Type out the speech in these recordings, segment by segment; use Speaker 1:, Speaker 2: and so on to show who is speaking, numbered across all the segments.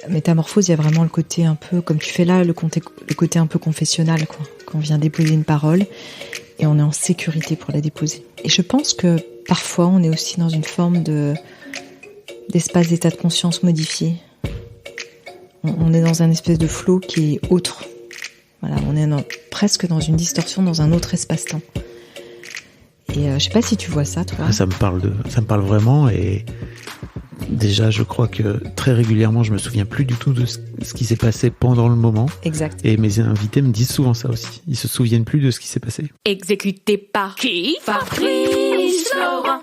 Speaker 1: Métamorphose, il y a vraiment le côté un peu, comme tu fais là, le côté un peu confessionnal, quoi. Quand on vient déposer une parole et on est en sécurité pour la déposer. Et je pense que parfois, on est aussi dans une forme d'espace d'état de conscience modifié. On est dans un espèce de flow qui est autre. Voilà, on est presque dans une distorsion, dans un autre espace-temps. Et je sais pas si tu vois ça, toi.
Speaker 2: Ça me parle vraiment, et déjà, je crois que très régulièrement, je me souviens plus du tout de ce qui s'est passé pendant le moment.
Speaker 1: Exact.
Speaker 2: Et mes invités me disent souvent ça aussi. Ils se souviennent plus de ce qui s'est passé.
Speaker 3: Exécuté par qui? Fabrice Florent.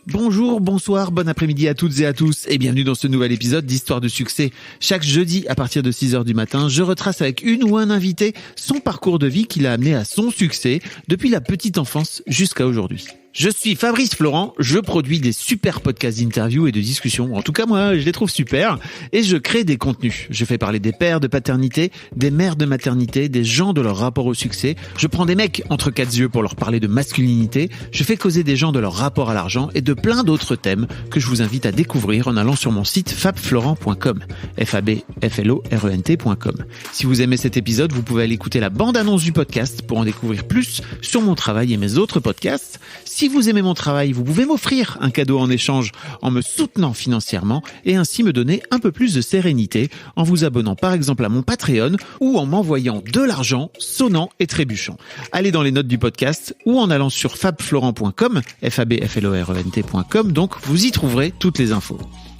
Speaker 2: Bonjour, bonsoir, bon après-midi à toutes et à tous et bienvenue dans ce nouvel épisode d'Histoire de succès. Chaque jeudi à partir de 6h du matin, je retrace avec une ou un invité son parcours de vie qui l'a amené à son succès depuis la petite enfance jusqu'à aujourd'hui. Je suis Fabrice Florent, je produis des super podcasts d'interviews et de discussions. En tout cas, moi, je les trouve super. Et je crée des contenus. Je fais parler des pères de paternité, des mères de maternité, des gens de leur rapport au succès. Je prends des mecs entre quatre yeux pour leur parler de masculinité. Je fais causer des gens de leur rapport à l'argent et de plein d'autres thèmes que je vous invite à découvrir en allant sur mon site fabflorent.com. fabflorent.com. Si vous aimez cet épisode, vous pouvez aller écouter la bande-annonce du podcast pour en découvrir plus sur mon travail et mes autres podcasts. Si vous aimez mon travail, vous pouvez m'offrir un cadeau en échange en me soutenant financièrement et ainsi me donner un peu plus de sérénité en vous abonnant par exemple à mon Patreon ou en m'envoyant de l'argent sonnant et trébuchant. Allez dans les notes du podcast ou en allant sur fabflorent.com, fabflorent.com, donc vous y trouverez toutes les infos.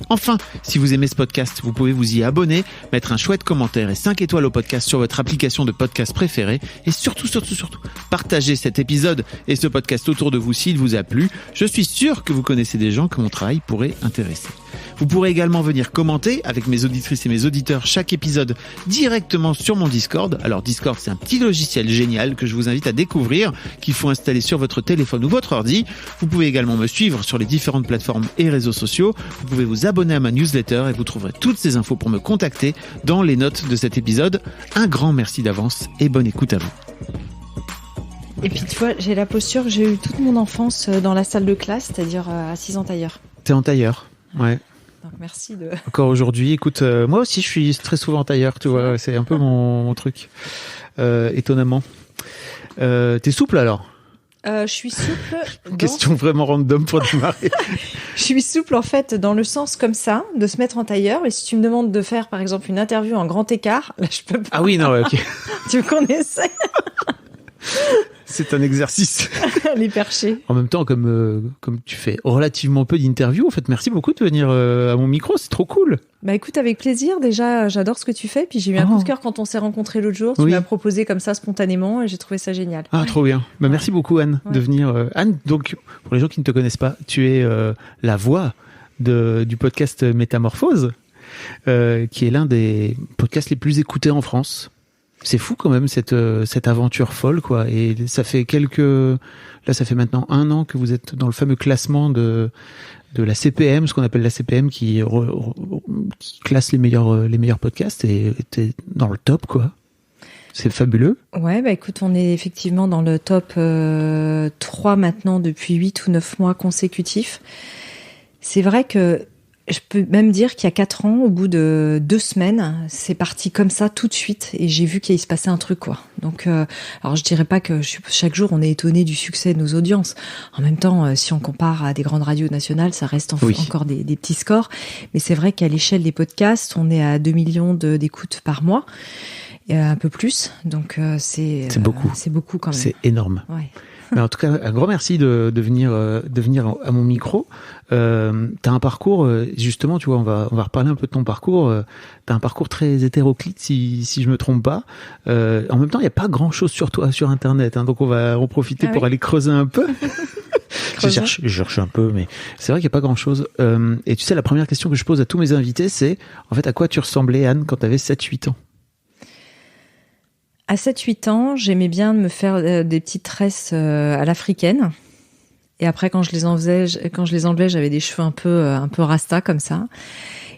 Speaker 2: Enfin, si vous aimez ce podcast, vous pouvez vous y abonner, mettre un chouette commentaire et 5 étoiles au podcast sur votre application de podcast préférée et surtout, partagez cet épisode et ce podcast autour de vous s'il vous a plu. Je suis sûr que vous connaissez des gens que mon travail pourrait intéresser. Vous pourrez également venir commenter avec mes auditrices et mes auditeurs chaque épisode directement sur mon Discord. Alors Discord, c'est un petit logiciel génial que je vous invite à découvrir, qu'il faut installer sur votre téléphone ou votre ordi. Vous pouvez également me suivre sur les différentes plateformes et réseaux sociaux. Vous pouvez vous abonner à ma newsletter et vous trouverez toutes ces infos pour me contacter dans les notes de cet épisode. Un grand merci d'avance et bonne écoute à vous.
Speaker 1: Et puis tu vois, j'ai la posture, j'ai eu toute mon enfance dans la salle de classe, c'est-à-dire assise en tailleur.
Speaker 2: T'es en tailleur, ouais.
Speaker 1: Donc merci de...
Speaker 2: Encore aujourd'hui, écoute, moi aussi je suis très souvent en tailleur, tu vois, c'est un peu mon truc, étonnamment. T'es souple alors?
Speaker 1: Je suis souple.
Speaker 2: Question vraiment random pour démarrer.
Speaker 1: Je suis souple en fait dans le sens comme ça, de se mettre en tailleur. Et si tu me demandes de faire par exemple une interview en grand écart, là je peux pas.
Speaker 2: Ah oui, non, ouais, ok.
Speaker 1: Tu veux qu'on essaie?
Speaker 2: C'est un exercice.
Speaker 1: Les perchés.
Speaker 2: En même temps, comme tu fais relativement peu d'interviews, en fait, merci beaucoup de venir à mon micro, c'est trop cool.
Speaker 1: Bah écoute, avec plaisir. Déjà, j'adore ce que tu fais. Puis j'ai eu un coup de cœur quand on s'est rencontrés l'autre jour. Tu m'as proposé comme ça spontanément et j'ai trouvé ça génial.
Speaker 2: Ah, trop bien. Bah, merci beaucoup, Anne, de venir. Anne, donc, pour les gens qui ne te connaissent pas, tu es la voix du podcast Métamorphose, qui est l'un des podcasts les plus écoutés en France. C'est fou quand même cette aventure folle, quoi. Et ça fait ça fait maintenant 1 an que vous êtes dans le fameux classement de la CPM, ce qu'on appelle la CPM, qui classe les meilleurs podcasts, et t'es dans le top, quoi. C'est fabuleux.
Speaker 1: Ouais, bah écoute, on est effectivement dans le top 3 maintenant depuis 8 ou 9 mois consécutifs. C'est vrai que je peux même dire qu'il y a 4 ans, au bout de 2 semaines, c'est parti comme ça tout de suite et j'ai vu qu'il se passait un truc, quoi. Donc, alors je dirais pas que chaque jour on est étonné du succès de nos audiences. En même temps, si on compare à des grandes radios nationales, ça reste encore des petits scores. Mais c'est vrai qu'à l'échelle des podcasts, on est à 2 millions d'écoutes par mois, et un peu plus. Donc c'est beaucoup. C'est beaucoup quand même.
Speaker 2: C'est énorme.
Speaker 1: Ouais.
Speaker 2: Mais en tout cas, un grand merci de venir à mon micro. T'as un parcours, justement, tu vois, on va reparler un peu de ton parcours. T'as un parcours très hétéroclite, si je me trompe pas. En même temps, il y a pas grand chose sur toi sur Internet, hein, donc on va en profiter pour aller creuser un peu. Je cherche un peu, mais c'est vrai qu'il y a pas grand chose. Et tu sais, la première question que je pose à tous mes invités, c'est en fait à quoi tu ressemblais, Anne, quand t'avais 7-8 ans?
Speaker 1: À 7-8 ans, j'aimais bien me faire des petites tresses à l'africaine. Et après, quand je les enlevais, j'avais des cheveux un peu rasta comme ça.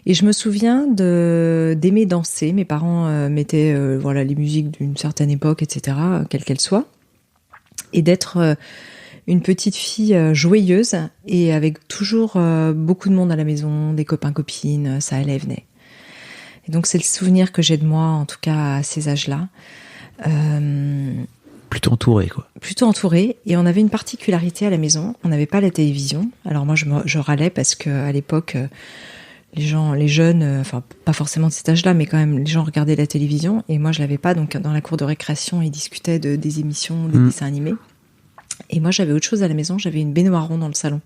Speaker 1: Et je me souviens d'aimer danser. Mes parents mettaient les musiques d'une certaine époque, etc., quelle qu'elle soit, et d'être une petite fille joyeuse et avec toujours beaucoup de monde à la maison, des copains, copines, ça allait et venait. Et donc c'est le souvenir que j'ai de moi, en tout cas à ces âges-là.
Speaker 2: Plutôt entouré, quoi.
Speaker 1: Plutôt entourée. Et on avait une particularité à la maison, on n'avait pas la télévision. Alors moi je râlais parce qu'à l'époque, les jeunes, enfin pas forcément de cet âge-là, mais quand même les gens regardaient la télévision et moi je l'avais pas. Donc dans la cour de récréation, ils discutaient des émissions, des dessins animés. Et moi j'avais autre chose à la maison, j'avais une baignoire ronde dans le salon.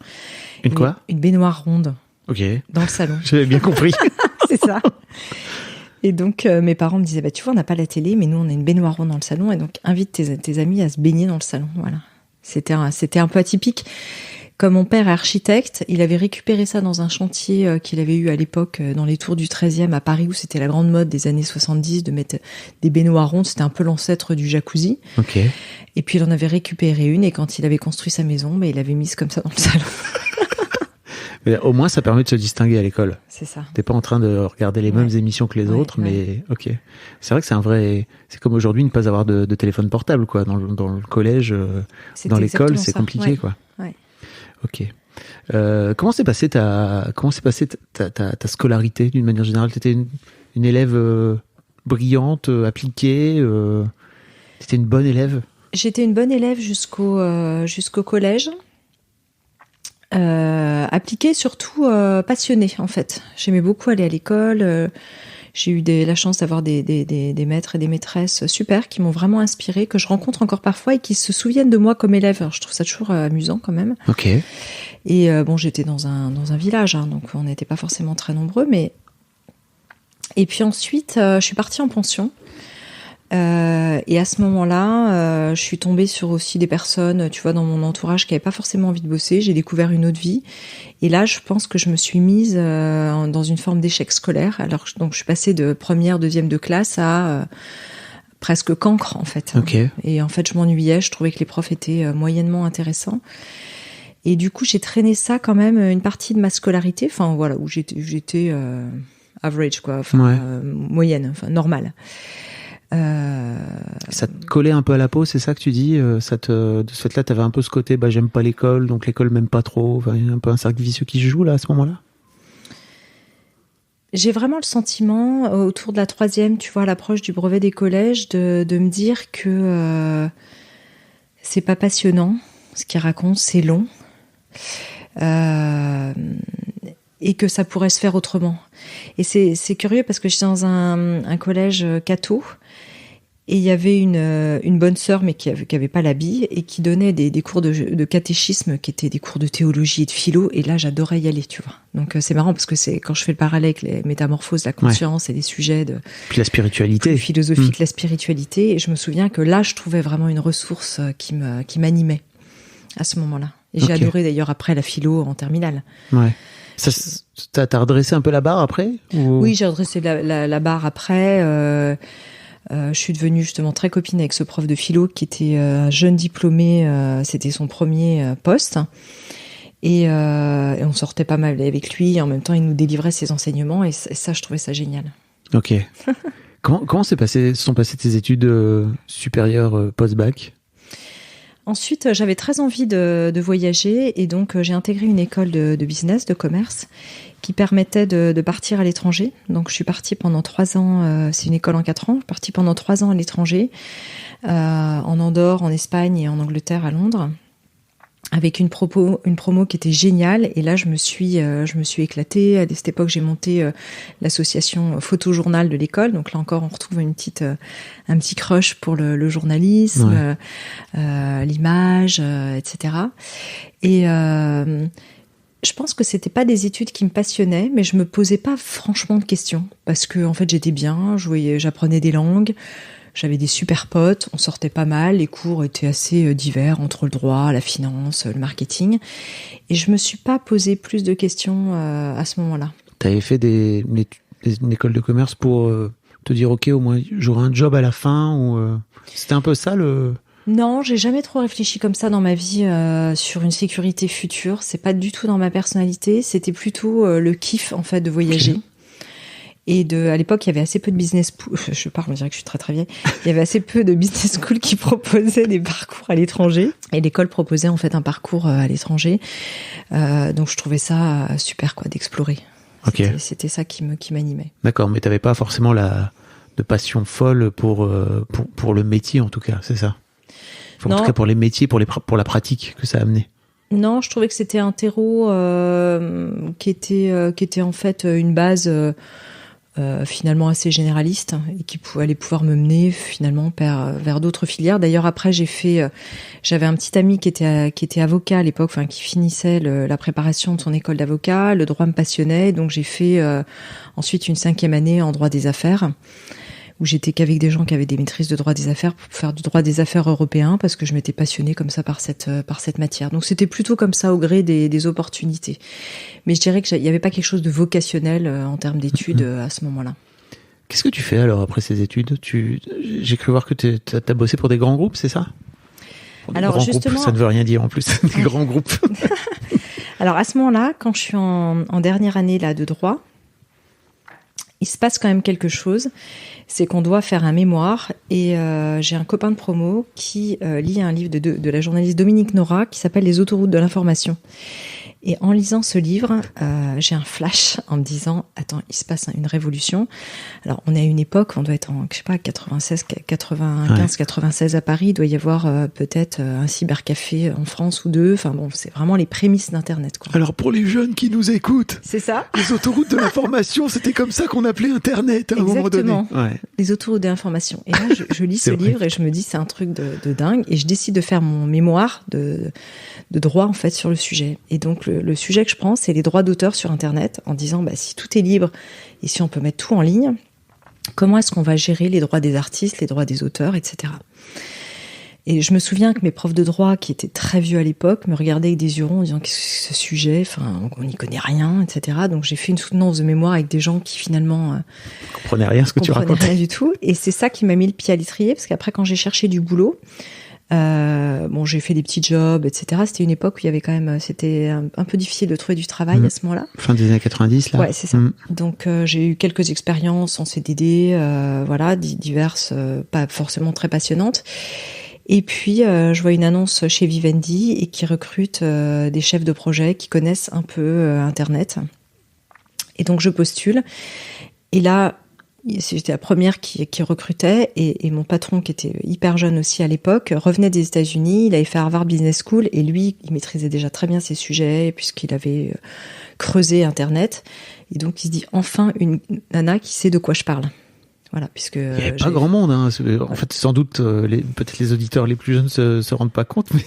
Speaker 2: Une quoi ?
Speaker 1: Une baignoire ronde.
Speaker 2: Ok.
Speaker 1: Dans le salon.
Speaker 2: J'avais bien compris.
Speaker 1: C'est ça. Et donc mes parents me disaient, tu vois, on n'a pas la télé, mais nous on a une baignoire ronde dans le salon, et donc invite tes amis à se baigner dans le salon. Voilà. C'était un peu atypique. Comme mon père est architecte, il avait récupéré ça dans un chantier qu'il avait eu à l'époque dans les tours du 13e à Paris, où c'était la grande mode des années 70 de mettre des baignoires rondes. C'était un peu l'ancêtre du jacuzzi.
Speaker 2: Ok.
Speaker 1: Et puis il en avait récupéré une, et quand il avait construit sa maison, il l'avait mise comme ça dans le salon.
Speaker 2: Mais au moins, ça permet de se distinguer à l'école.
Speaker 1: C'est ça.
Speaker 2: T'es pas en train de regarder les mêmes émissions que les autres, mais ok. C'est vrai que c'est un vrai. C'est comme aujourd'hui ne pas avoir de téléphone portable, quoi. Dans le collège, dans l'école, c'est compliqué, quoi.
Speaker 1: Ouais.
Speaker 2: Ok. Comment s'est passée ta scolarité d'une manière générale ? T'étais une élève brillante, appliquée. T'étais une bonne élève ?
Speaker 1: J'étais une bonne élève jusqu'au collège. Appliquée, surtout passionnée en fait. J'aimais beaucoup aller à l'école. J'ai eu la chance d'avoir des maîtres et des maîtresses super qui m'ont vraiment inspirée, que je rencontre encore parfois et qui se souviennent de moi comme élève. Alors, je trouve ça toujours amusant quand même.
Speaker 2: Ok.
Speaker 1: Et j'étais dans un village, donc on n'était pas forcément très nombreux, mais et puis ensuite je suis partie en pension. Et à ce moment-là, je suis tombée sur aussi des personnes, tu vois, dans mon entourage qui n'avaient pas forcément envie de bosser. J'ai découvert une autre vie. Et là, je pense que je me suis mise dans une forme d'échec scolaire. Alors, donc, je suis passée de première, deuxième de classe à presque cancre, en fait.
Speaker 2: Okay.
Speaker 1: Et en fait, je m'ennuyais. Je trouvais que les profs étaient moyennement intéressants. Et du coup, j'ai traîné ça quand même une partie de ma scolarité. Enfin, voilà, où j'étais average, quoi. Enfin, moyenne, enfin, normale.
Speaker 2: Ça te collait un peu à la peau, c'est ça que tu dis ? De ce fait-là, t'avais un peu ce côté, j'aime pas l'école, donc l'école m'aime pas trop. Enfin, il y a un peu un cercle vicieux qui se joue là à ce moment-là.
Speaker 1: J'ai vraiment le sentiment, autour de la 3e, tu vois, à l'approche du brevet des collèges, de me dire que c'est pas passionnant, ce qu'ils racontent, c'est long. Et que ça pourrait se faire autrement. Et c'est curieux parce que j'étais dans un collège catho, et il y avait une bonne sœur, mais qui avait pas l'habit, et qui donnait des cours de catéchisme, qui étaient des cours de théologie et de philo, et là j'adorais y aller, tu vois. Donc c'est marrant parce que c'est quand je fais le parallèle avec les métamorphoses, la conscience et les sujets de
Speaker 2: puis la spiritualité
Speaker 1: philosophique, la spiritualité, et je me souviens que là je trouvais vraiment une ressource qui m'animait à ce moment-là. Et j'ai adoré d'ailleurs après la philo en terminale.
Speaker 2: Ouais. T'as redressé un peu la barre après ou...
Speaker 1: Oui, j'ai redressé la barre après. Je suis devenue justement très copine avec ce prof de philo qui était un jeune diplômé. C'était son premier poste. Et on sortait pas mal avec lui. En même temps, il nous délivrait ses enseignements. Et ça, je trouvais ça génial.
Speaker 2: Ok. Comment sont passées tes études supérieures post-bac ?
Speaker 1: Ensuite, j'avais très envie de voyager, et donc j'ai intégré une école de business, de commerce, qui permettait de partir à l'étranger. Donc je suis partie pendant 3 ans, c'est une école en 4 ans, je suis partie pendant 3 ans à l'étranger, en Andorre, en Espagne et en Angleterre, à Londres, avec une promo qui était géniale. Et là, je me suis éclatée. À cette époque, j'ai monté l'association Photojournal de l'école. Donc là encore, on retrouve un petit crush pour le journalisme, l'image, etc. Et je pense que c'était pas des études qui me passionnaient, mais je me posais pas franchement de questions, parce que en fait, j'étais bien, j'apprenais des langues. J'avais des super potes, on sortait pas mal, les cours étaient assez divers entre le droit, la finance, le marketing. Et je me suis pas posé plus de questions à ce moment-là.
Speaker 2: T'avais fait une école de commerce pour te dire, ok, au moins j'aurai un job à la fin, ou c'était un peu ça le...
Speaker 1: Non, j'ai jamais trop réfléchi comme ça dans ma vie sur une sécurité future. C'est pas du tout dans ma personnalité. C'était plutôt le kiff en fait de voyager. Okay. Et à l'époque, il y avait assez peu de on dirait que je suis très très vieille. Il y avait assez peu de business school qui proposaient des parcours à l'étranger. Et l'école proposait en fait un parcours à l'étranger. Donc je trouvais ça super d'explorer.
Speaker 2: Okay.
Speaker 1: C'était ça qui m'animait.
Speaker 2: D'accord, mais t'avais pas forcément de passion folle pour le métier en tout cas, c'est ça? En tout cas pour les métiers, pour la pratique que ça a amené.
Speaker 1: Non, je trouvais que c'était un terreau qui était en fait une base finalement assez généraliste et qui allait pouvoir me mener finalement vers d'autres filières. D'ailleurs après j'avais un petit ami qui était avocat à l'époque, enfin qui finissait la préparation de son école d'avocat. Le droit me passionnait, donc j'ai fait ensuite une 5e année en droit des affaires, où j'étais qu'avec des gens qui avaient des maîtrises de droit des affaires pour faire du droit des affaires européen, parce que je m'étais passionnée comme ça par cette matière. Donc c'était plutôt comme ça au gré des opportunités. Mais je dirais qu'il n'y avait pas quelque chose de vocationnel en termes d'études à ce moment-là.
Speaker 2: Qu'est-ce que tu fais alors après ces études? J'ai cru voir que t'as bossé pour des grands groupes, c'est ça?
Speaker 1: Alors justement,
Speaker 2: groupes, ça ne veut rien dire en plus, des grands groupes.
Speaker 1: Alors à ce moment-là, quand je suis en dernière année là de droit, il se passe quand même quelque chose, c'est qu'on doit faire un mémoire et j'ai un copain de promo qui lit un livre de la journaliste Dominique Nora qui s'appelle Les autoroutes de l'information. Et en lisant ce livre, j'ai un flash en me disant « Attends, il se passe une révolution ». Alors, on est à une époque, on doit être en, 95, 96 à Paris, il doit y avoir peut-être un cybercafé en France ou deux. Enfin bon, c'est vraiment les prémices d'Internet, quoi.
Speaker 2: Alors, pour les jeunes qui nous écoutent,
Speaker 1: c'est ça.
Speaker 2: Les autoroutes de l'information, c'était comme ça qu'on appelait Internet à un moment donné.
Speaker 1: Exactement, les autoroutes de l'information. Et là, je lis ce livre et je me dis c'est un truc de dingue. Et je décide de faire mon mémoire de droit, en fait, sur le sujet. Et donc, le sujet que je prends, c'est les droits d'auteur sur Internet, en disant, si tout est libre et si on peut mettre tout en ligne, comment est-ce qu'on va gérer les droits des artistes, les droits des auteurs, etc. Et je me souviens que mes profs de droit, qui étaient très vieux à l'époque, me regardaient avec des yeux ronds en disant qu'est-ce que ce sujet, enfin, on n'y connaît rien, etc. Donc j'ai fait une soutenance de mémoire avec des gens qui finalement
Speaker 2: comprenaient rien ce que tu racontais.
Speaker 1: Rien du tout. Et c'est ça qui m'a mis le pied à l'étrier, parce qu'après quand j'ai cherché du boulot, j'ai fait des petits jobs, etc. C'était une époque où il y avait quand même, c'était un peu difficile de trouver du travail à ce moment-là.
Speaker 2: Fin des années 90, là.
Speaker 1: Ouais, c'est ça. Donc, j'ai eu quelques expériences en CDD, diverses, pas forcément très passionnantes. Et puis, je vois une annonce chez Vivendi et qui recrute des chefs de projet qui connaissent un peu Internet. Et donc, je postule. Et là, j'étais la première qui recrutait et mon patron, qui était hyper jeune aussi à l'époque, revenait des États-Unis. Il avait fait Harvard Business School et lui, il maîtrisait déjà très bien ces sujets puisqu'il avait creusé Internet. Et donc, il se dit enfin une nana qui sait de quoi je parle. Voilà, puisque
Speaker 2: il n'y avait pas grand monde. Hein. En fait, sans doute, peut-être les auditeurs les plus jeunes se rendent pas compte, mais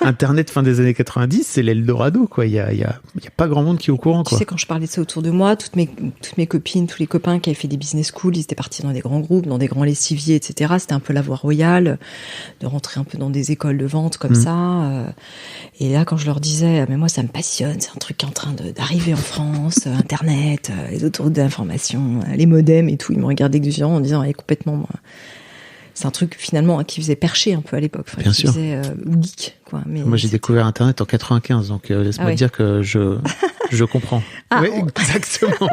Speaker 2: Internet fin des années 90, c'est l'Eldorado, quoi. Il y a pas grand monde qui est au courant, quoi.
Speaker 1: Tu sais, quand je parlais de ça autour de moi, toutes mes copines, tous les copains qui avaient fait des business schools, ils étaient partis dans des grands groupes, dans des grands lessiviers, etc. C'était un peu la voie royale de rentrer un peu dans des écoles de vente comme ça. Et là, quand je leur disais, mais moi, ça me passionne, c'est un truc qui est en train d'arriver en France, Internet, les autoroutes de l'information, les modems et tout, ils me regardaient avec des yeux en disant, complètement, c'est un truc finalement qui faisait percher un peu à l'époque,
Speaker 2: bien sûr.
Speaker 1: Faisait geek, quoi. Mais
Speaker 2: moi, j'ai découvert Internet en 95, donc laisse-moi te dire que je comprends. Oui, exactement.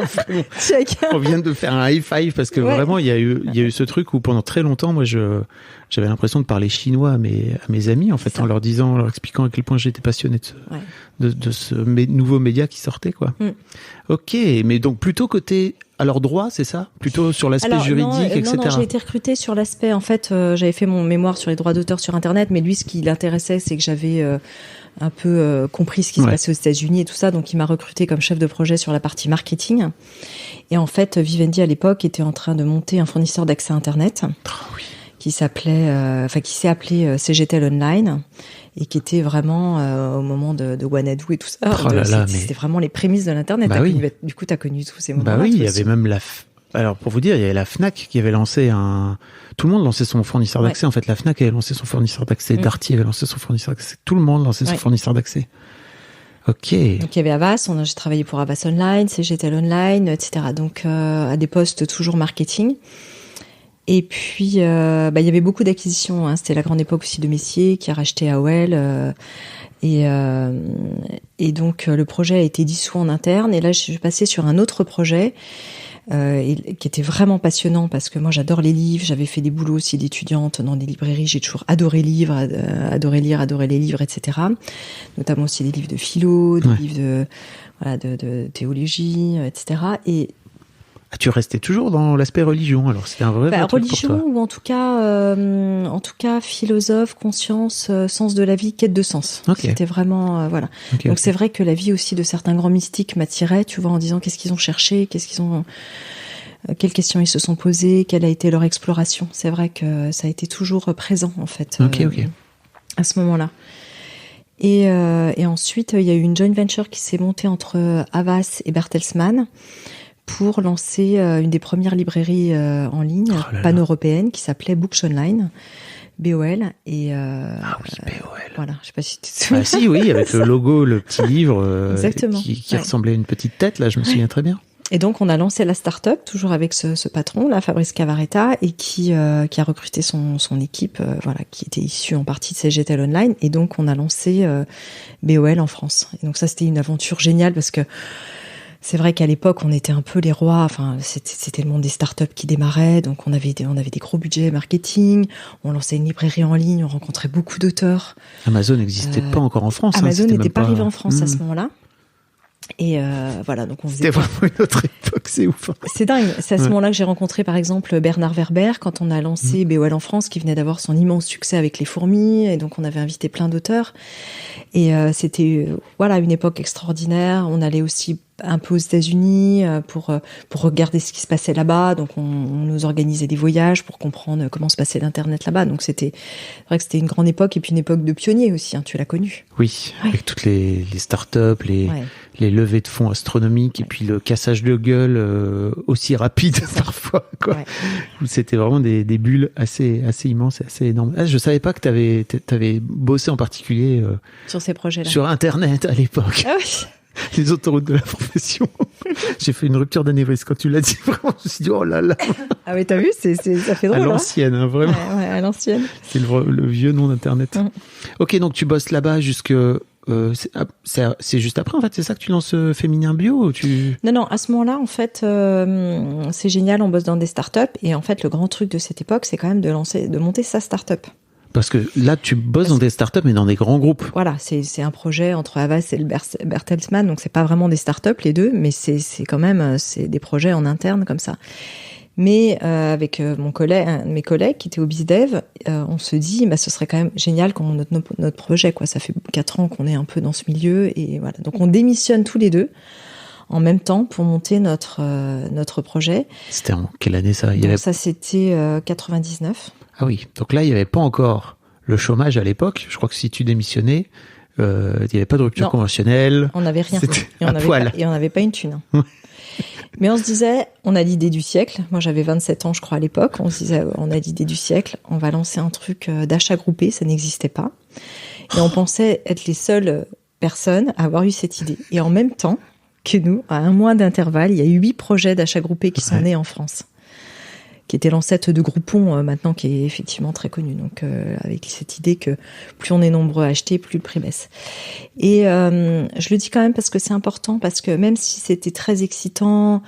Speaker 2: On vient de faire un high five parce que vraiment, il y a eu ce truc où pendant très longtemps, moi, j'avais l'impression de parler chinois à mes amis, en fait, en leur expliquant à quel point j'étais passionné de ce nouveau média qui sortait, quoi. Ok, mais donc plutôt côté droit, c'est ça? Plutôt sur l'aspect juridique, etc.
Speaker 1: Non, j'ai été recrutée sur l'aspect, en fait, j'avais fait mon mémoire sur les droits d'auteur sur Internet, mais lui, ce qui l'intéressait, c'est que j'avais un peu compris ce qui se passait aux États-Unis et tout ça, donc il m'a recrutée comme chef de projet sur la partie marketing. Et en fait, Vivendi, à l'époque, était en train de monter un fournisseur d'accès Internet. Qui s'est appelé CGTEL Online et qui était vraiment au moment de Wanadoo et tout ça. C'était vraiment les prémices de l'internet. Du coup, t'as connu tous ces moments-là.
Speaker 2: Il y avait même alors pour vous dire, il y avait la Fnac qui avait lancé tout le monde lançait son fournisseur d'accès. En fait, la Fnac avait lancé son fournisseur d'accès, Darty avait lancé son fournisseur d'accès, tout le monde lançait son fournisseur d'accès. Ok. Donc
Speaker 1: il y avait Havas, j'ai travaillé pour Havas Online, CGTEL Online, etc. Donc à des postes toujours marketing. Et puis, il y avait beaucoup d'acquisitions. Hein. C'était la grande époque aussi de Messier qui a racheté AOL. Et donc, le projet a été dissous en interne. Et là, je suis passée sur un autre projet et qui était vraiment passionnant parce que moi j'adore les livres, j'avais fait des boulots aussi d'étudiante dans des librairies, j'ai toujours adoré lire, adoré les livres, etc. Notamment aussi des livres de philo, des livres de théologie, etc. Et
Speaker 2: tu restais toujours dans l'aspect religion, alors c'était un vrai truc
Speaker 1: religion
Speaker 2: pour toi.
Speaker 1: ou en tout cas philosophe, conscience, sens de la vie, quête de sens.
Speaker 2: Okay.
Speaker 1: C'était vraiment voilà. Donc c'est vrai que la vie aussi de certains grands mystiques m'attirait, tu vois, en disant qu'est-ce qu'ils ont cherché, quelles questions ils se sont posées, quelle a été leur exploration. C'est vrai que ça a été toujours présent en fait. À ce moment-là. Et ensuite il y a eu une joint venture qui s'est montée entre Havas et Bertelsmann pour lancer une des premières librairies en ligne pan-européenne qui s'appelait Books Online, BOL. Et,
Speaker 2: BOL.
Speaker 1: Voilà, je sais pas si tu te souviens.
Speaker 2: Si, oui, avec le logo, le petit livre
Speaker 1: Exactement.
Speaker 2: qui ressemblait à une petite tête, là, je me souviens très bien.
Speaker 1: Et donc, on a lancé la start-up, toujours avec ce patron, là, Fabrice Cavaretta, et qui a recruté son équipe, qui était issue en partie de CGTL Online. Et donc, on a lancé BOL en France. Et donc, ça, c'était une aventure géniale parce que c'est vrai qu'à l'époque, on était un peu les rois. Enfin, c'était le monde des startups qui démarrait. Donc, on avait des gros budgets marketing. On lançait une librairie en ligne. On rencontrait beaucoup d'auteurs.
Speaker 2: Amazon n'existait pas encore en France.
Speaker 1: Amazon n'était pas arrivé en France à ce moment-là. Et donc on faisait.
Speaker 2: C'était vraiment une autre époque, c'est ouf.
Speaker 1: C'est dingue. C'est à ce moment-là que j'ai rencontré, par exemple, Bernard Werber quand on a lancé BOL en France, qui venait d'avoir son immense succès avec Les Fourmis, et donc on avait invité plein d'auteurs. Et c'était une époque extraordinaire. On allait aussi un peu aux États-Unis pour regarder ce qui se passait là-bas. Donc on nous organisait des voyages pour comprendre comment se passait l'internet là-bas. Donc c'était vrai que c'était une grande époque et puis une époque de pionniers aussi. Tu l'as connu.
Speaker 2: Oui, avec toutes les startups, les levées de fonds astronomiques et puis le cassage de gueule aussi rapide parfois. Quoi. Ouais. C'était vraiment des bulles assez immenses et assez énormes. Je savais pas que t'avais bossé en particulier
Speaker 1: sur ces projets-là.
Speaker 2: Sur Internet à l'époque.
Speaker 1: Ah oui.
Speaker 2: Les autoroutes de la profession. J'ai fait une rupture d'anévrisme quand tu l'as dit. Vraiment, je me suis dit, oh là là.
Speaker 1: Ah oui, t'as vu, ça fait drôle.
Speaker 2: À l'ancienne, hein, vraiment.
Speaker 1: Ouais, à l'ancienne.
Speaker 2: C'est le vieux nom d'Internet. Ok, donc tu bosses là-bas jusque... c'est juste après, en fait, c'est ça que tu lances Féminin Bio ou
Speaker 1: Non, à ce moment-là, en fait, c'est génial, on bosse dans des startups. Et en fait, le grand truc de cette époque, c'est quand même de monter sa startup.
Speaker 2: Parce que là, tu bosses dans des startups, mais dans des grands groupes.
Speaker 1: Voilà, c'est un projet entre Havas et le Bertelsmann, donc c'est pas vraiment des startups les deux, mais c'est quand même des projets en interne comme ça. Mais avec mes collègues qui étaient au BizDev, on se dit, ce serait quand même génial qu'on monte notre projet, quoi. Ça fait 4 ans qu'on est un peu dans ce milieu et voilà. Donc on démissionne tous les deux en même temps pour monter notre projet.
Speaker 2: C'était en quelle année ça?
Speaker 1: Ça c'était 99.
Speaker 2: Ah oui, donc là, il n'y avait pas encore le chômage à l'époque. Je crois que si tu démissionnais, il n'y avait pas de rupture conventionnelle.
Speaker 1: On n'avait rien.
Speaker 2: Et on
Speaker 1: n'avait pas une thune. Mais on se disait, on a l'idée du siècle. Moi, j'avais 27 ans, je crois, à l'époque. On se disait, on a l'idée du siècle. On va lancer un truc d'achat groupé. Ça n'existait pas. Et on pensait être les seules personnes à avoir eu cette idée. Et en même temps que nous, à 1 mois d'intervalle, il y a eu 8 projets d'achat groupé qui sont nés en France, qui était l'ancêtre de Groupon maintenant, qui est effectivement très connu. Donc avec cette idée que plus on est nombreux à acheter, plus le prix baisse. Et je le dis quand même parce que c'est important, parce que même si c'était très excitant,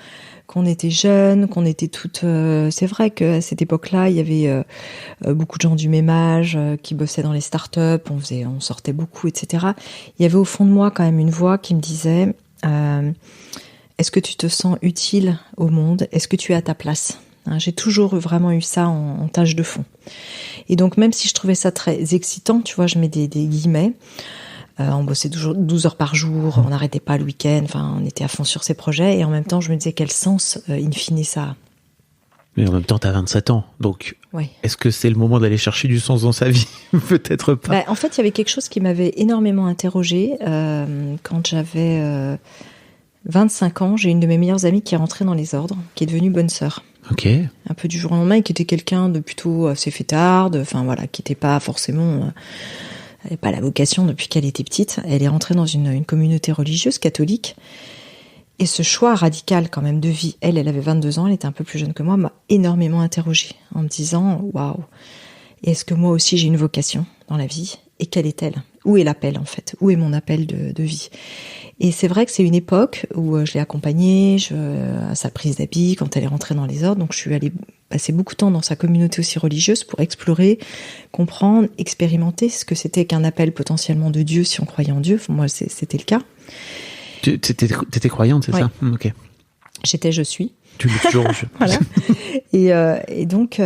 Speaker 1: qu'on était jeunes, qu'on était toutes... c'est vrai qu'à cette époque-là, il y avait beaucoup de gens du même âge qui bossaient dans les startups, on sortait beaucoup, etc. Il y avait au fond de moi quand même une voix qui me disait est-ce que tu te sens utile au monde? Est-ce que tu es à ta place? J'ai toujours vraiment eu ça en tâche de fond. Et donc, même si je trouvais ça très excitant, tu vois, je mets des guillemets, on bossait toujours 12 heures par jour, on n'arrêtait pas le week-end, enfin, on était à fond sur ces projets, et en même temps, je me disais quel sens, in fine, ça a.
Speaker 2: Mais en même temps, t'as 27 ans, donc
Speaker 1: oui. Est-ce
Speaker 2: que c'est le moment d'aller chercher du sens dans sa vie? Peut-être pas.
Speaker 1: En fait, il y avait quelque chose qui m'avait énormément interrogée. Quand j'avais 25 ans, j'ai une de mes meilleures amies qui est rentrée dans les ordres, qui est devenue bonne sœur.
Speaker 2: Ok.
Speaker 1: Un peu du jour au lendemain, et qui était quelqu'un de plutôt assez fêtarde, enfin voilà, qui n'était pas forcément, elle n'avait pas la vocation depuis qu'elle était petite. Elle est rentrée dans une communauté religieuse catholique, et ce choix radical quand même de vie, elle avait 22 ans, elle était un peu plus jeune que moi, m'a énormément interrogée en me disant waouh, est-ce que moi aussi j'ai une vocation dans la vie, et quelle est-elle? Où est l'appel, en fait? Où est mon appel de vie? Et c'est vrai que c'est une époque où je l'ai accompagnée à sa prise d'habit, quand elle est rentrée dans les ordres. Donc, je suis allée passer beaucoup de temps dans sa communauté aussi religieuse pour explorer, comprendre, expérimenter ce que c'était qu'un appel potentiellement de Dieu si on croyait en Dieu. Enfin, moi, c'était le cas.
Speaker 2: T'étais croyante, c'est
Speaker 1: ouais.
Speaker 2: ça? Ok.
Speaker 1: Je suis.
Speaker 2: Tu l'es toujours.
Speaker 1: Voilà. Et donc,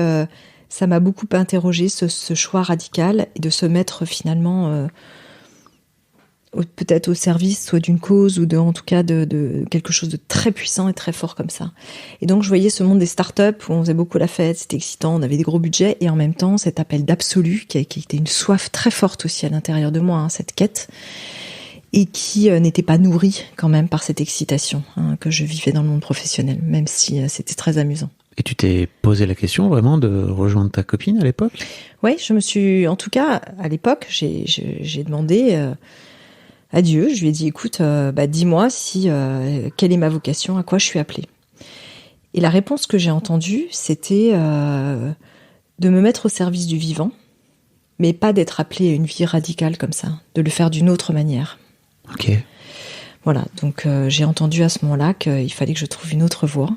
Speaker 1: ça m'a beaucoup interrogée, ce choix radical, et de se mettre finalement peut-être au service soit d'une cause ou en tout cas de quelque chose de très puissant et très fort comme ça. Et donc je voyais ce monde des startups où on faisait beaucoup la fête, c'était excitant, on avait des gros budgets, et en même temps cet appel d'absolu qui était une soif très forte aussi à l'intérieur de moi, cette quête, et qui n'était pas nourrie quand même par cette excitation que je vivais dans le monde professionnel, même si c'était très amusant.
Speaker 2: Et tu t'es posé la question vraiment de rejoindre ta copine à l'époque?
Speaker 1: Oui, je me suis, en tout cas à l'époque, j'ai demandé à Dieu, je lui ai dit, écoute, dis-moi quelle est ma vocation, à quoi je suis appelée. Et la réponse que j'ai entendue, c'était de me mettre au service du vivant, mais pas d'être appelée à une vie radicale comme ça, de le faire d'une autre manière.
Speaker 2: Ok.
Speaker 1: Voilà, donc j'ai entendu à ce moment-là qu'il fallait que je trouve une autre voie,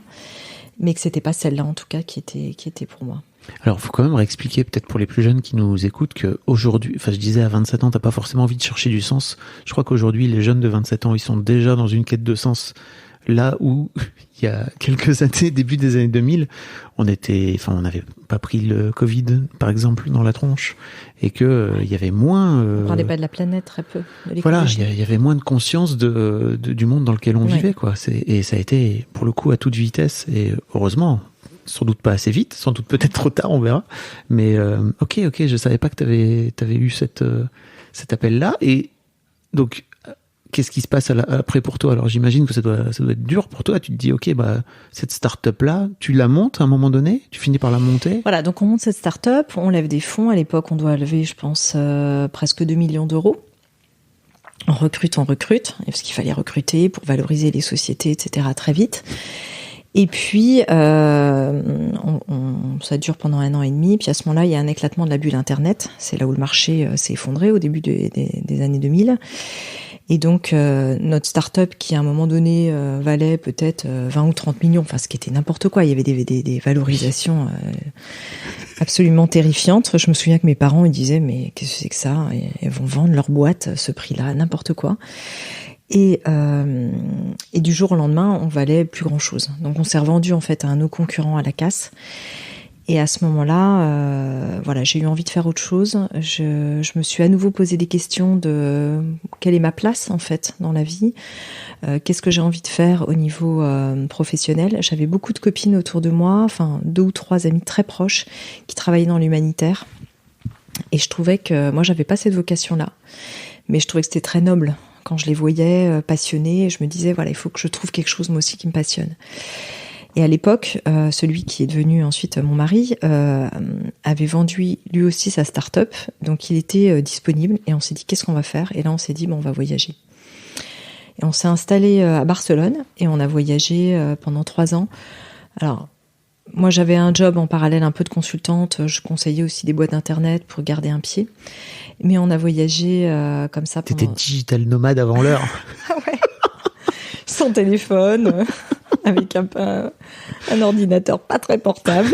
Speaker 1: mais que c'était pas celle-là en tout cas qui était pour moi.
Speaker 2: Alors, il faut quand même réexpliquer, peut-être pour les plus jeunes qui nous écoutent, qu'aujourd'hui, je disais à 27 ans, t'as pas forcément envie de chercher du sens. Je crois qu'aujourd'hui, les jeunes de 27 ans, ils sont déjà dans une quête de sens. Là où, il y a quelques années, début des années 2000, on n'avait pas pris le Covid, par exemple, dans la tronche, et il y avait moins...
Speaker 1: On parlait pas de la planète, très peu.
Speaker 2: Voilà, il y avait moins de conscience du monde dans lequel on vivait, quoi. Et ça a été, pour le coup, à toute vitesse, et heureusement, sans doute pas assez vite, sans doute peut-être trop tard, on verra. Mais ok, je savais pas que t'avais eu cet appel-là. Et donc, qu'est-ce qui se passe après pour toi? Alors j'imagine que ça doit être dur pour toi. Tu te dis, ok, cette start-up-là, tu la montes à un moment donné, tu finis par la monter.
Speaker 1: Voilà, donc on monte cette start-up, on lève des fonds. À l'époque, on doit lever, je pense, presque 2 millions d'euros. On recrute, parce qu'il fallait recruter pour valoriser les sociétés, etc. très vite. Et puis, ça dure pendant 1 an et demi. Puis à ce moment-là, il y a un éclatement de la bulle Internet. C'est là où le marché s'est effondré au début des années 2000. Et donc, notre start-up, qui à un moment donné valait peut-être 20 ou 30 millions, enfin ce qui était n'importe quoi, il y avait des valorisations absolument terrifiantes. Je me souviens que mes parents ils disaient, mais qu'est-ce que c'est que ça? Ils vont vendre leur boîte à ce prix-là, n'importe quoi. Et du jour au lendemain, on valait plus grand-chose. Donc on s'est revendu en fait à un de nos concurrents à la casse. Et à ce moment-là, j'ai eu envie de faire autre chose. Je me suis à nouveau posé des questions de quelle est ma place en fait dans la vie, qu'est-ce que j'ai envie de faire au niveau professionnel. J'avais beaucoup de copines autour de moi, enfin 2 ou 3 amies très proches qui travaillaient dans l'humanitaire. Et je trouvais que moi j'avais pas cette vocation-là, mais je trouvais que c'était très noble. Quand je les voyais passionnés, je me disais, voilà, il faut que je trouve quelque chose moi aussi qui me passionne. Et à l'époque, celui qui est devenu ensuite mon mari avait vendu lui aussi sa start-up, donc il était disponible et on s'est dit, qu'est-ce qu'on va faire? Et là, on s'est dit, on va voyager. Et on s'est installé à Barcelone et on a voyagé pendant 3 ans. Alors, moi, j'avais un job en parallèle un peu de consultante, je conseillais aussi des boîtes internet pour garder un pied. Mais on a voyagé comme ça pendant...
Speaker 2: T'étais digital nomade avant l'heure.
Speaker 1: Ah ouais. Sans téléphone, avec un ordinateur pas très portable.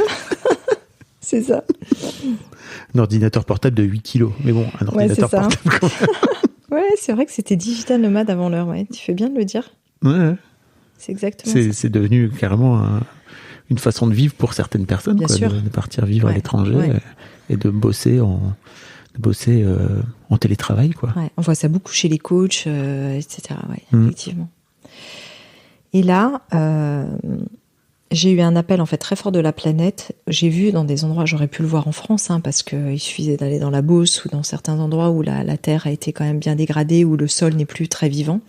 Speaker 1: C'est ça.
Speaker 2: Un ordinateur portable de 8 kilos. Mais bon, un ordinateur portable quand même.
Speaker 1: Ouais, c'est vrai que c'était digital nomade avant l'heure. Ouais. Tu fais bien de le dire.
Speaker 2: Ouais.
Speaker 1: C'est exactement ça.
Speaker 2: C'est devenu carrément une façon de vivre pour certaines personnes.
Speaker 1: Bien sûr.
Speaker 2: De partir vivre à l'étranger et de bosser en télétravail, quoi.
Speaker 1: Ouais, on voit ça beaucoup chez les coachs, etc. Ouais, effectivement. Et là, j'ai eu un appel en fait très fort de la planète. J'ai vu dans des endroits, j'aurais pu le voir en France, parce qu'il suffisait d'aller dans la Beauce ou dans certains endroits où la terre a été quand même bien dégradée, où le sol n'est plus très vivant.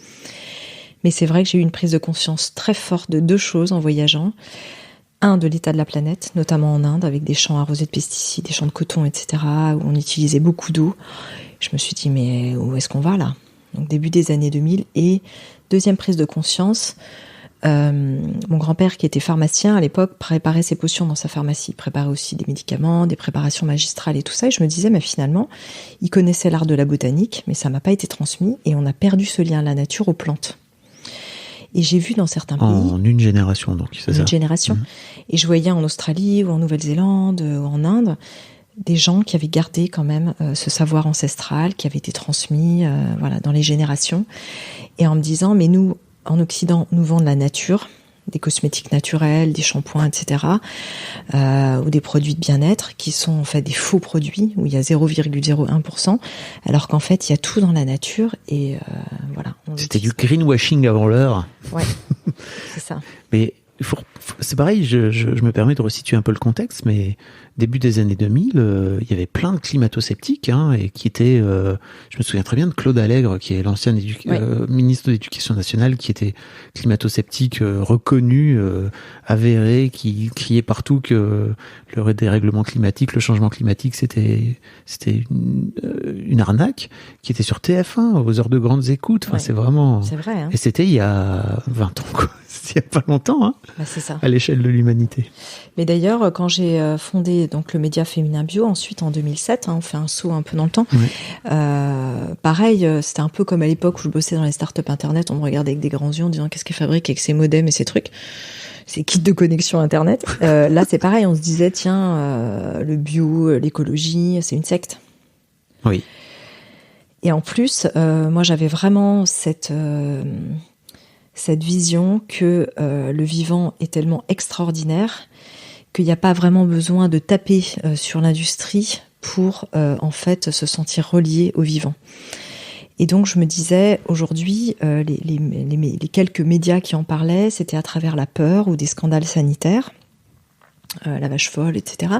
Speaker 1: Mais c'est vrai que j'ai eu une prise de conscience très forte de 2 choses en voyageant. De l'état de la planète, notamment en Inde, avec des champs arrosés de pesticides, des champs de coton, etc., où on utilisait beaucoup d'eau. Je me suis dit, mais où est-ce qu'on va là? Donc début des années 2000. Et deuxième prise de conscience, mon grand-père qui était pharmacien à l'époque préparait ses potions dans sa pharmacie, il préparait aussi des médicaments, des préparations magistrales et tout ça, et je me disais mais finalement il connaissait l'art de la botanique mais ça m'a pas été transmis et on a perdu ce lien à la nature, aux plantes. Et j'ai vu dans certains pays...
Speaker 2: En une génération, donc, c'est ça.
Speaker 1: Une génération. Mmh. Et je voyais en Australie ou en Nouvelle-Zélande ou en Inde des gens qui avaient gardé quand même ce savoir ancestral qui avait été transmis voilà, dans les générations. Et en me disant, mais nous, en Occident, nous vendons de la nature, des cosmétiques naturels, des shampoings, etc., ou des produits de bien-être qui sont en fait des faux produits où il y a 0,01%, alors qu'en fait il y a tout dans la nature et voilà.
Speaker 2: C'était du greenwashing avant l'heure.
Speaker 1: Ouais, c'est ça.
Speaker 2: Mais c'est pareil, je me permets de resituer un peu le contexte, mais début des années 2000, il y avait plein de climato-sceptiques, et qui étaient, je me souviens très bien de Claude Allègre, qui est l'ancien ministre de l'Éducation nationale, qui était climato-sceptique reconnu, avéré, qui criait partout que le dérèglement climatique, le changement climatique, c'était une arnaque, qui était sur TF1 aux heures de grandes écoutes. Enfin, c'est vraiment.
Speaker 1: C'est vrai. Hein.
Speaker 2: Et c'était il y a 20 ans, quoi. Il y a pas longtemps, hein.
Speaker 1: Bah, c'est ça.
Speaker 2: À l'échelle de l'humanité.
Speaker 1: Mais d'ailleurs, quand j'ai fondé donc le média Féminin Bio, ensuite en 2007, on fait un saut un peu dans le temps. Ouais. Pareil, c'était un peu comme à l'époque où je bossais dans les startups internet, on me regardait avec des grands yeux en disant qu'est-ce qu'elle fabrique avec ses modems et ses trucs, ces kits de connexion internet. Là, c'est pareil, on se disait tiens, le bio, l'écologie, c'est une secte.
Speaker 2: Oui.
Speaker 1: Et en plus, moi, j'avais vraiment cette vision que le vivant est tellement extraordinaire qu'il n'y a pas vraiment besoin de taper sur l'industrie pour en fait se sentir relié au vivant. Et donc je me disais aujourd'hui les quelques médias qui en parlaient, c'était à travers la peur ou des scandales sanitaires, la vache folle, etc.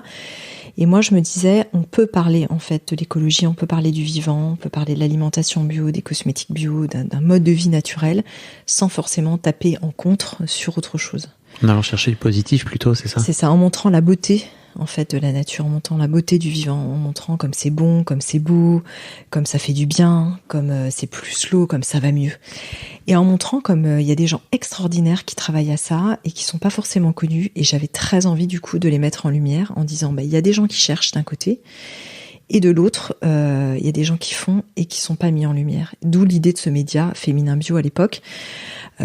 Speaker 1: Et moi je me disais on peut parler en fait de l'écologie, on peut parler du vivant, on peut parler de l'alimentation bio, des cosmétiques bio, d'un mode de vie naturel, sans forcément taper en contre sur autre chose.
Speaker 2: En allant chercher le positif plutôt, c'est ça ?
Speaker 1: C'est ça, en montrant la beauté en fait de la nature, en montrant la beauté du vivant, en montrant comme c'est bon, comme c'est beau, comme ça fait du bien, comme c'est plus slow, comme ça va mieux. Et en montrant comme il y a des gens extraordinaires qui travaillent à ça et qui sont pas forcément connus. Et j'avais très envie du coup de les mettre en lumière en disant il y a des gens qui cherchent d'un côté et de l'autre il y a des gens qui font et qui sont pas mis en lumière. D'où l'idée de ce média Féminin Bio à l'époque,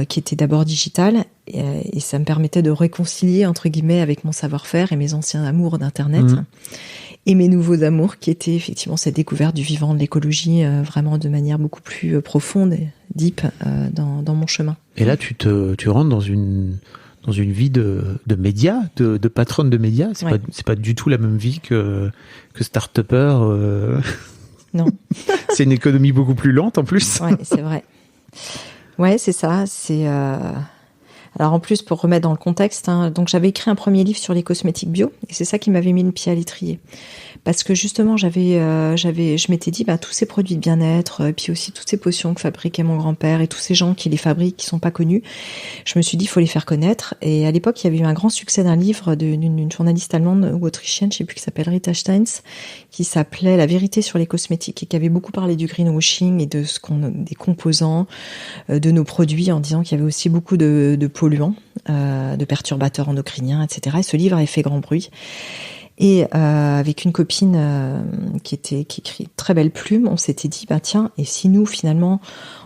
Speaker 1: qui était d'abord digital et ça me permettait de réconcilier entre guillemets avec mon savoir-faire et mes anciens amours d'internet et mes nouveaux amours qui étaient effectivement cette découverte du vivant, de l'écologie vraiment de manière beaucoup plus profonde et deep dans mon chemin.
Speaker 2: Et là tu rentres dans une vie de médias, de patronne de médias. C'est pas du tout la même vie que start-upper.
Speaker 1: Non.
Speaker 2: C'est une économie beaucoup plus lente en plus.
Speaker 1: Ouais, c'est vrai. Ouais, c'est ça. Alors en plus, pour remettre dans le contexte, donc j'avais écrit un premier livre sur les cosmétiques bio, et c'est ça qui m'avait mis le pied à l'étrier. Parce que justement, je m'étais dit, tous ces produits de bien-être, puis aussi toutes ces potions que fabriquait mon grand-père et tous ces gens qui les fabriquent, qui sont pas connus, je me suis dit, il faut les faire connaître. Et à l'époque, il y avait eu un grand succès d'un livre d'une journaliste allemande ou autrichienne, je sais plus, qui s'appelle Rita Steins, qui s'appelait La vérité sur les cosmétiques et qui avait beaucoup parlé du greenwashing et de des composants de nos produits en disant qu'il y avait aussi beaucoup de polluants, de perturbateurs endocriniens, etc. Et ce livre avait fait grand bruit. Et avec une copine qui écrit très belle plume, on s'était dit tiens, et si nous finalement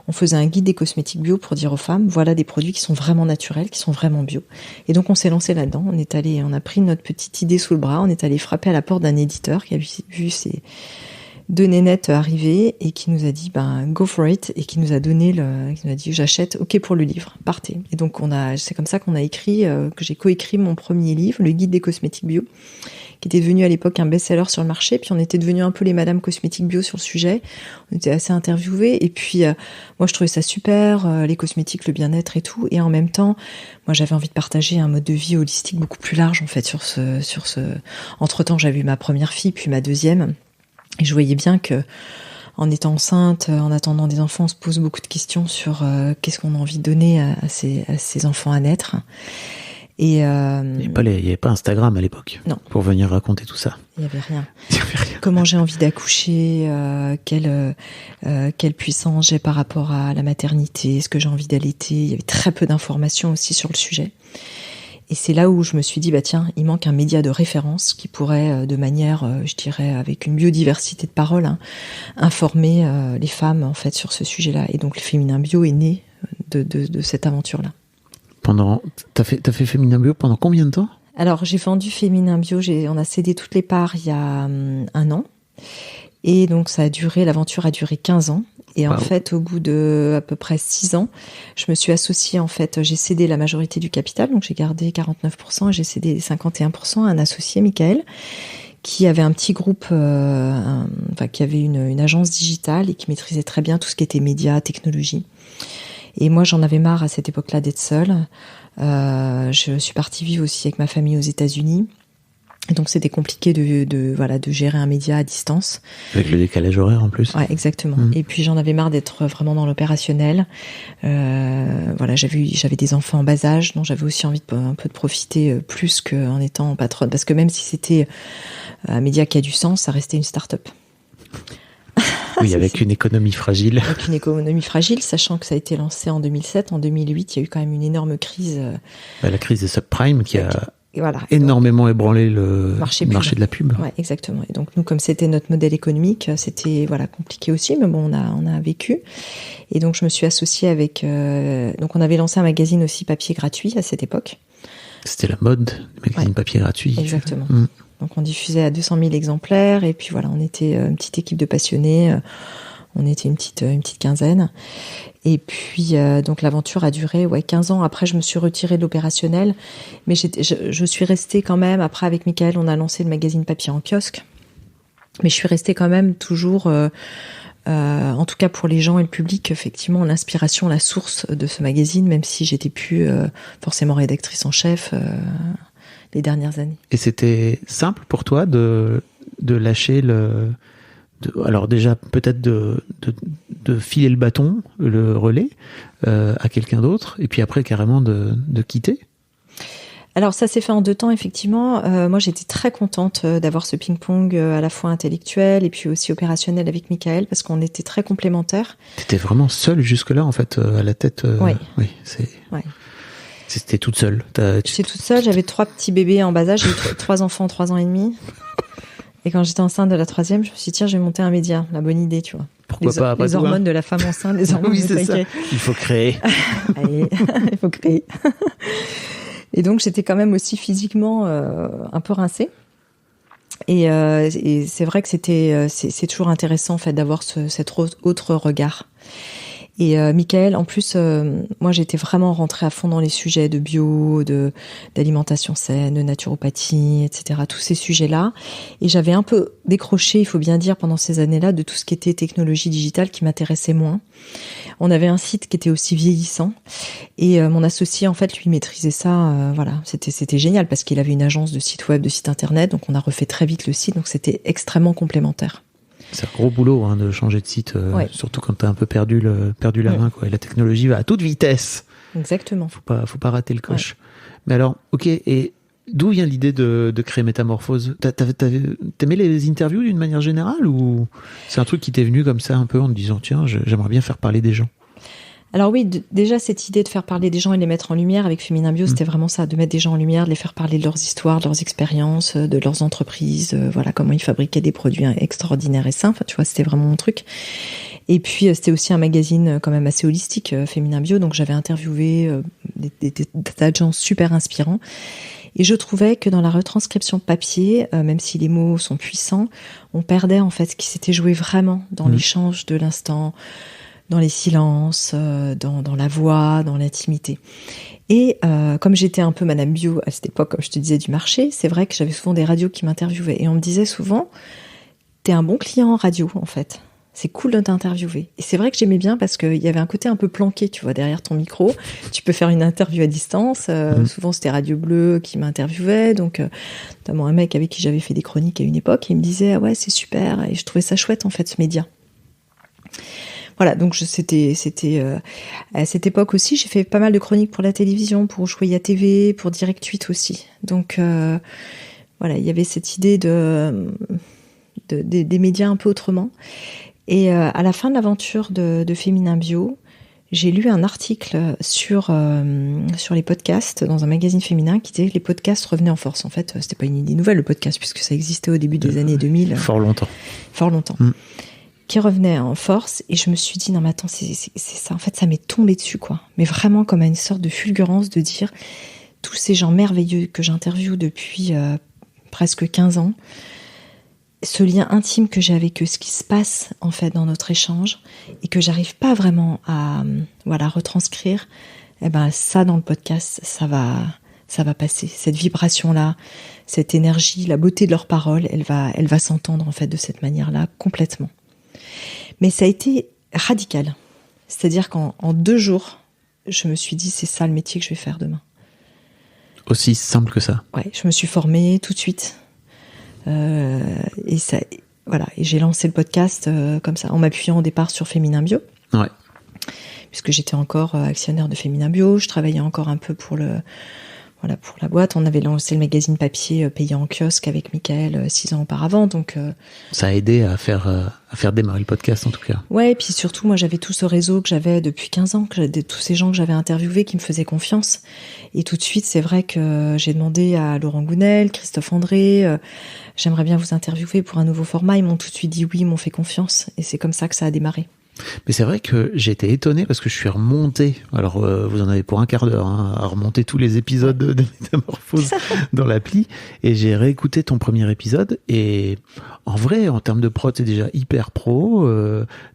Speaker 1: on faisait un guide des cosmétiques bio pour dire aux femmes voilà des produits qui sont vraiment naturels, qui sont vraiment bio. Et donc on s'est lancé là-dedans, on a pris notre petite idée sous le bras, on est allé frapper à la porte d'un éditeur qui a vu ces deux nénettes arriver et qui nous a dit go for it, et qui nous a donné qui nous a dit j'achète, ok pour le livre, partez. Et donc c'est comme ça qu'on a écrit, que j'ai coécrit mon premier livre, le guide des cosmétiques bio, qui était devenu à l'époque un best-seller sur le marché, puis on était devenus un peu les madame cosmétiques bio sur le sujet, on était assez interviewés, et puis moi je trouvais ça super, les cosmétiques, le bien-être et tout, et en même temps, moi j'avais envie de partager un mode de vie holistique beaucoup plus large en fait sur ce... Entre-temps j'avais eu ma première fille, puis ma deuxième, et je voyais bien que en étant enceinte, en attendant des enfants, on se pose beaucoup de questions sur qu'est-ce qu'on a envie de donner à ces enfants à naître. Et
Speaker 2: Il n'y avait pas Instagram à l'époque.
Speaker 1: Non.
Speaker 2: Pour venir raconter tout ça.
Speaker 1: Il n'y avait rien. Comment j'ai envie d'accoucher, quelle puissance j'ai par rapport à la maternité, est-ce que j'ai envie d'allaiter. Il y avait très peu d'informations aussi sur le sujet. Et c'est là où je me suis dit, bah tiens, il manque un média de référence qui pourrait, de manière, je dirais, avec une biodiversité de paroles, informer les femmes en fait sur ce sujet-là. Et donc le Féminin Bio est né de cette aventure-là.
Speaker 2: T'as fait Féminin Bio pendant combien de temps ?
Speaker 1: Alors, j'ai vendu Féminin Bio, on a cédé toutes les parts il y a 1 an. Et donc, l'aventure a duré 15 ans. Et en fait, au bout de à peu près 6 ans, je me suis associée, en fait, j'ai cédé la majorité du capital, donc j'ai gardé 49%, et j'ai cédé 51% à un associé, Michael, qui avait un petit groupe, qui avait une agence digitale et qui maîtrisait très bien tout ce qui était médias, technologie. Et moi, j'en avais marre à cette époque-là d'être seule. Je suis partie vivre aussi avec ma famille aux États-Unis. Et donc, c'était compliqué de gérer un média à distance.
Speaker 2: Avec le décalage horaire en plus.
Speaker 1: Ouais, exactement. Et puis, j'en avais marre d'être vraiment dans l'opérationnel. J'avais des enfants en bas âge, dont j'avais aussi envie un peu de profiter plus qu'en étant patronne. Parce que même si c'était un média qui a du sens, ça restait une start-up.
Speaker 2: Oui, avec une économie fragile.
Speaker 1: Avec une économie fragile, sachant que ça a été lancé en 2007. En 2008, il y a eu quand même une énorme crise.
Speaker 2: La crise des subprimes qui a
Speaker 1: énormément
Speaker 2: ébranlé le marché de la pub.
Speaker 1: Ouais, exactement. Et donc nous, comme c'était notre modèle économique, c'était compliqué aussi, mais bon, on a vécu. Et donc je me suis associée avec. Donc on avait lancé un magazine aussi papier gratuit à cette époque.
Speaker 2: C'était la mode, le magazine papier gratuit.
Speaker 1: Exactement. Donc on diffusait à 200 000 exemplaires et puis voilà, on était une petite équipe de passionnés, on était une petite quinzaine. Et puis donc l'aventure a duré 15 ans. Après je me suis retirée de l'opérationnel, mais je suis restée quand même. Après avec Michael, on a lancé le magazine papier en kiosque, mais je suis restée quand même toujours, en tout cas pour les gens et le public, effectivement l'inspiration, la source de ce magazine, même si j'étais plus forcément rédactrice en chef. Les dernières années. Et
Speaker 2: c'était simple pour toi de lâcher alors déjà peut-être de filer le bâton, le relais à quelqu'un d'autre, et puis après carrément de quitter?
Speaker 1: Alors ça s'est fait en 2 temps effectivement. Moi j'étais très contente d'avoir ce ping-pong à la fois intellectuel et puis aussi opérationnel avec Michael parce qu'on était très complémentaires.
Speaker 2: T'étais vraiment seule jusque-là en fait à la tête.
Speaker 1: Oui.
Speaker 2: Oui. C'était toute seule.
Speaker 1: J'étais toute seule, j'avais 3 petits bébés en bas âge, j'ai eu 3 enfants, 3 ans et demi. Et quand j'étais enceinte de la 3e, je me suis dit, tiens, je vais monter un média. La bonne idée, tu vois.
Speaker 2: Pourquoi pas après
Speaker 1: les hormones de la femme enceinte, les hormones
Speaker 2: oui, c'est ça. Il faut créer.
Speaker 1: Allez, il faut créer. Et donc, j'étais quand même aussi physiquement un peu rincée. Et c'est vrai que c'est toujours intéressant, en fait, d'avoir cet autre regard. Et Michael, en plus, moi j'étais vraiment rentrée à fond dans les sujets de bio, d'alimentation saine, de naturopathie, etc. Tous ces sujets-là. Et j'avais un peu décroché, il faut bien dire, pendant ces années-là, de tout ce qui était technologie digitale qui m'intéressait moins. On avait un site qui était aussi vieillissant. Et mon associé, en fait, lui maîtrisait ça. C'était génial parce qu'il avait une agence de site web, de site internet. Donc on a refait très vite le site. Donc c'était extrêmement complémentaire.
Speaker 2: C'est un gros boulot de changer de site, surtout quand t'as un peu perdu la main, quoi. Et la technologie va à toute vitesse.
Speaker 1: Exactement.
Speaker 2: Faut pas rater le coche. Ouais. Mais alors, ok, et d'où vient l'idée de créer Métamorphose ? T'aimais les interviews d'une manière générale ou c'est un truc qui t'est venu comme ça un peu en te disant tiens, j'aimerais bien faire parler des gens ?
Speaker 1: Alors oui, déjà cette idée de faire parler des gens et de les mettre en lumière avec Féminin Bio, c'était vraiment ça, de mettre des gens en lumière, de les faire parler de leurs histoires, de leurs expériences, de leurs entreprises, comment ils fabriquaient des produits extraordinaires et sains. Enfin, tu vois, c'était vraiment mon truc. Et puis c'était aussi un magazine quand même assez holistique, Féminin Bio, donc j'avais interviewé des tas de gens super inspirants. Et je trouvais que dans la retranscription papier, même si les mots sont puissants, on perdait en fait ce qui s'était joué vraiment dans l'échange de l'instant, dans les silences, dans la voix, dans l'intimité. Et comme j'étais un peu Madame Bio à cette époque, comme je te disais, du marché, c'est vrai que j'avais souvent des radios qui m'interviewaient. Et on me disait souvent, t'es un bon client en radio, en fait. C'est cool de t'interviewer. Et c'est vrai que j'aimais bien parce qu'il y avait un côté un peu planqué, tu vois, derrière ton micro. Tu peux faire une interview à distance. Souvent, c'était Radio Bleu qui m'interviewait. Donc, notamment un mec avec qui j'avais fait des chroniques à une époque, il me disait « Ah ouais, c'est super ». Et je trouvais ça chouette, en fait, ce média. Voilà, donc c'était à cette époque aussi, j'ai fait pas mal de chroniques pour la télévision, pour Ushuaïa TV, pour Direct 8 aussi. Donc voilà, il y avait cette idée des médias un peu autrement. Et à la fin de l'aventure de Féminin Bio, j'ai lu un article sur les podcasts dans un magazine féminin qui disait que les podcasts revenaient en force. En fait, c'était pas une idée nouvelle, le podcast, puisque ça existait au début des années 2000.
Speaker 2: Fort longtemps.
Speaker 1: Qui revenait en force. Et je me suis dit, non mais attends, c'est ça. En fait, ça m'est tombé dessus, quoi. Mais vraiment comme à une sorte de fulgurance de dire tous ces gens merveilleux que j'interviewe depuis presque 15 ans, ce lien intime que j'ai avec eux, ce qui se passe en fait dans notre échange et que j'arrive pas vraiment à retranscrire, eh ben ça dans le podcast, ça va passer. Cette vibration-là, cette énergie, la beauté de leurs paroles, elle va s'entendre en fait de cette manière-là complètement. Mais ça a été radical. C'est-à-dire qu'en 2 jours, je me suis dit c'est ça le métier que je vais faire demain.
Speaker 2: Aussi simple que ça.
Speaker 1: Ouais, je me suis formée tout de suite. Et ça, voilà. Et j'ai lancé le podcast comme ça, en m'appuyant au départ sur Féminin Bio.
Speaker 2: Ouais.
Speaker 1: Puisque j'étais encore actionnaire de Féminin Bio, je travaillais encore un peu pour la boîte. On avait lancé le magazine papier payant en kiosque avec Michael 6 ans auparavant, donc
Speaker 2: ça a aidé à faire démarrer le podcast en tout cas.
Speaker 1: Ouais, et puis surtout moi j'avais tout ce réseau que j'avais depuis 15 ans, tous ces gens que j'avais interviewés qui me faisaient confiance. Et tout de suite, c'est vrai que j'ai demandé à Laurent Gounel, Christophe André, j'aimerais bien vous interviewer pour un nouveau format. Ils m'ont tout de suite dit oui, ils m'ont fait confiance, et c'est comme ça que ça a démarré.
Speaker 2: Mais c'est vrai que j'ai été étonné parce que je suis remonté, alors vous en avez pour un quart d'heure, à remonter tous les épisodes de Métamorphose dans l'appli, et j'ai réécouté ton premier épisode, et en vrai, en termes de prod, c'est déjà hyper pro,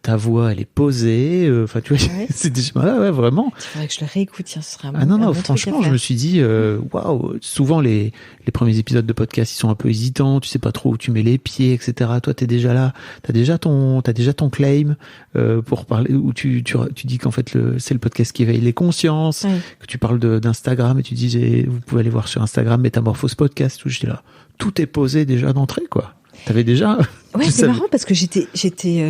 Speaker 2: ta voix, elle est posée, enfin tu vois, c'est déjà, ouais, vraiment.
Speaker 1: Il faudrait que je le réécoute, tiens, ce serait un
Speaker 2: non, franchement, je me suis dit, waouh, souvent les premiers épisodes de podcast, ils sont un peu hésitants, tu sais pas trop où tu mets les pieds, etc. Toi, t'es déjà là, t'as déjà ton claim, pour parler, où tu dis qu'en fait c'est le podcast qui éveille les consciences, que tu parles d'Instagram, et tu dis vous pouvez aller voir sur Instagram Métamorphose Podcast, tout, j'étais là, tout est posé déjà d'entrée, quoi. T'avais déjà.
Speaker 1: Ouais, c'est marrant parce que je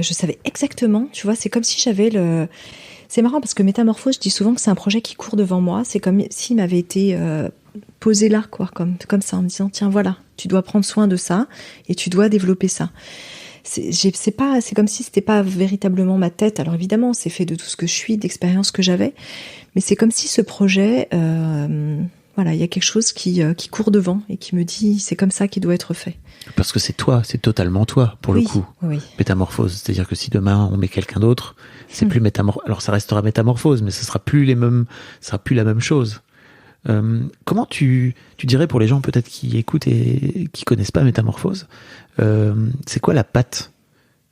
Speaker 1: savais exactement, tu vois, c'est comme si j'avais c'est marrant parce que Métamorphose, je dis souvent que c'est un projet qui court devant moi, c'est comme s'il m'avait été posé là, quoi, comme ça, en me disant tiens voilà, tu dois prendre soin de ça et tu dois développer ça. C'est comme si c'était pas véritablement ma tête. Alors évidemment, c'est fait de tout ce que je suis, d'expériences que j'avais, mais c'est comme si ce projet, il y a quelque chose qui court devant et qui me dit c'est comme ça qu'il doit être fait.
Speaker 2: Parce que c'est toi, c'est totalement toi pour le coup.
Speaker 1: Oui.
Speaker 2: Métamorphose, c'est-à-dire que si demain on met quelqu'un d'autre, c'est plus Métamorphose. Alors ça restera Métamorphose, mais ce sera plus la même chose. Comment tu dirais pour les gens peut-être qui écoutent et qui connaissent pas Métamorphose, c'est quoi la patte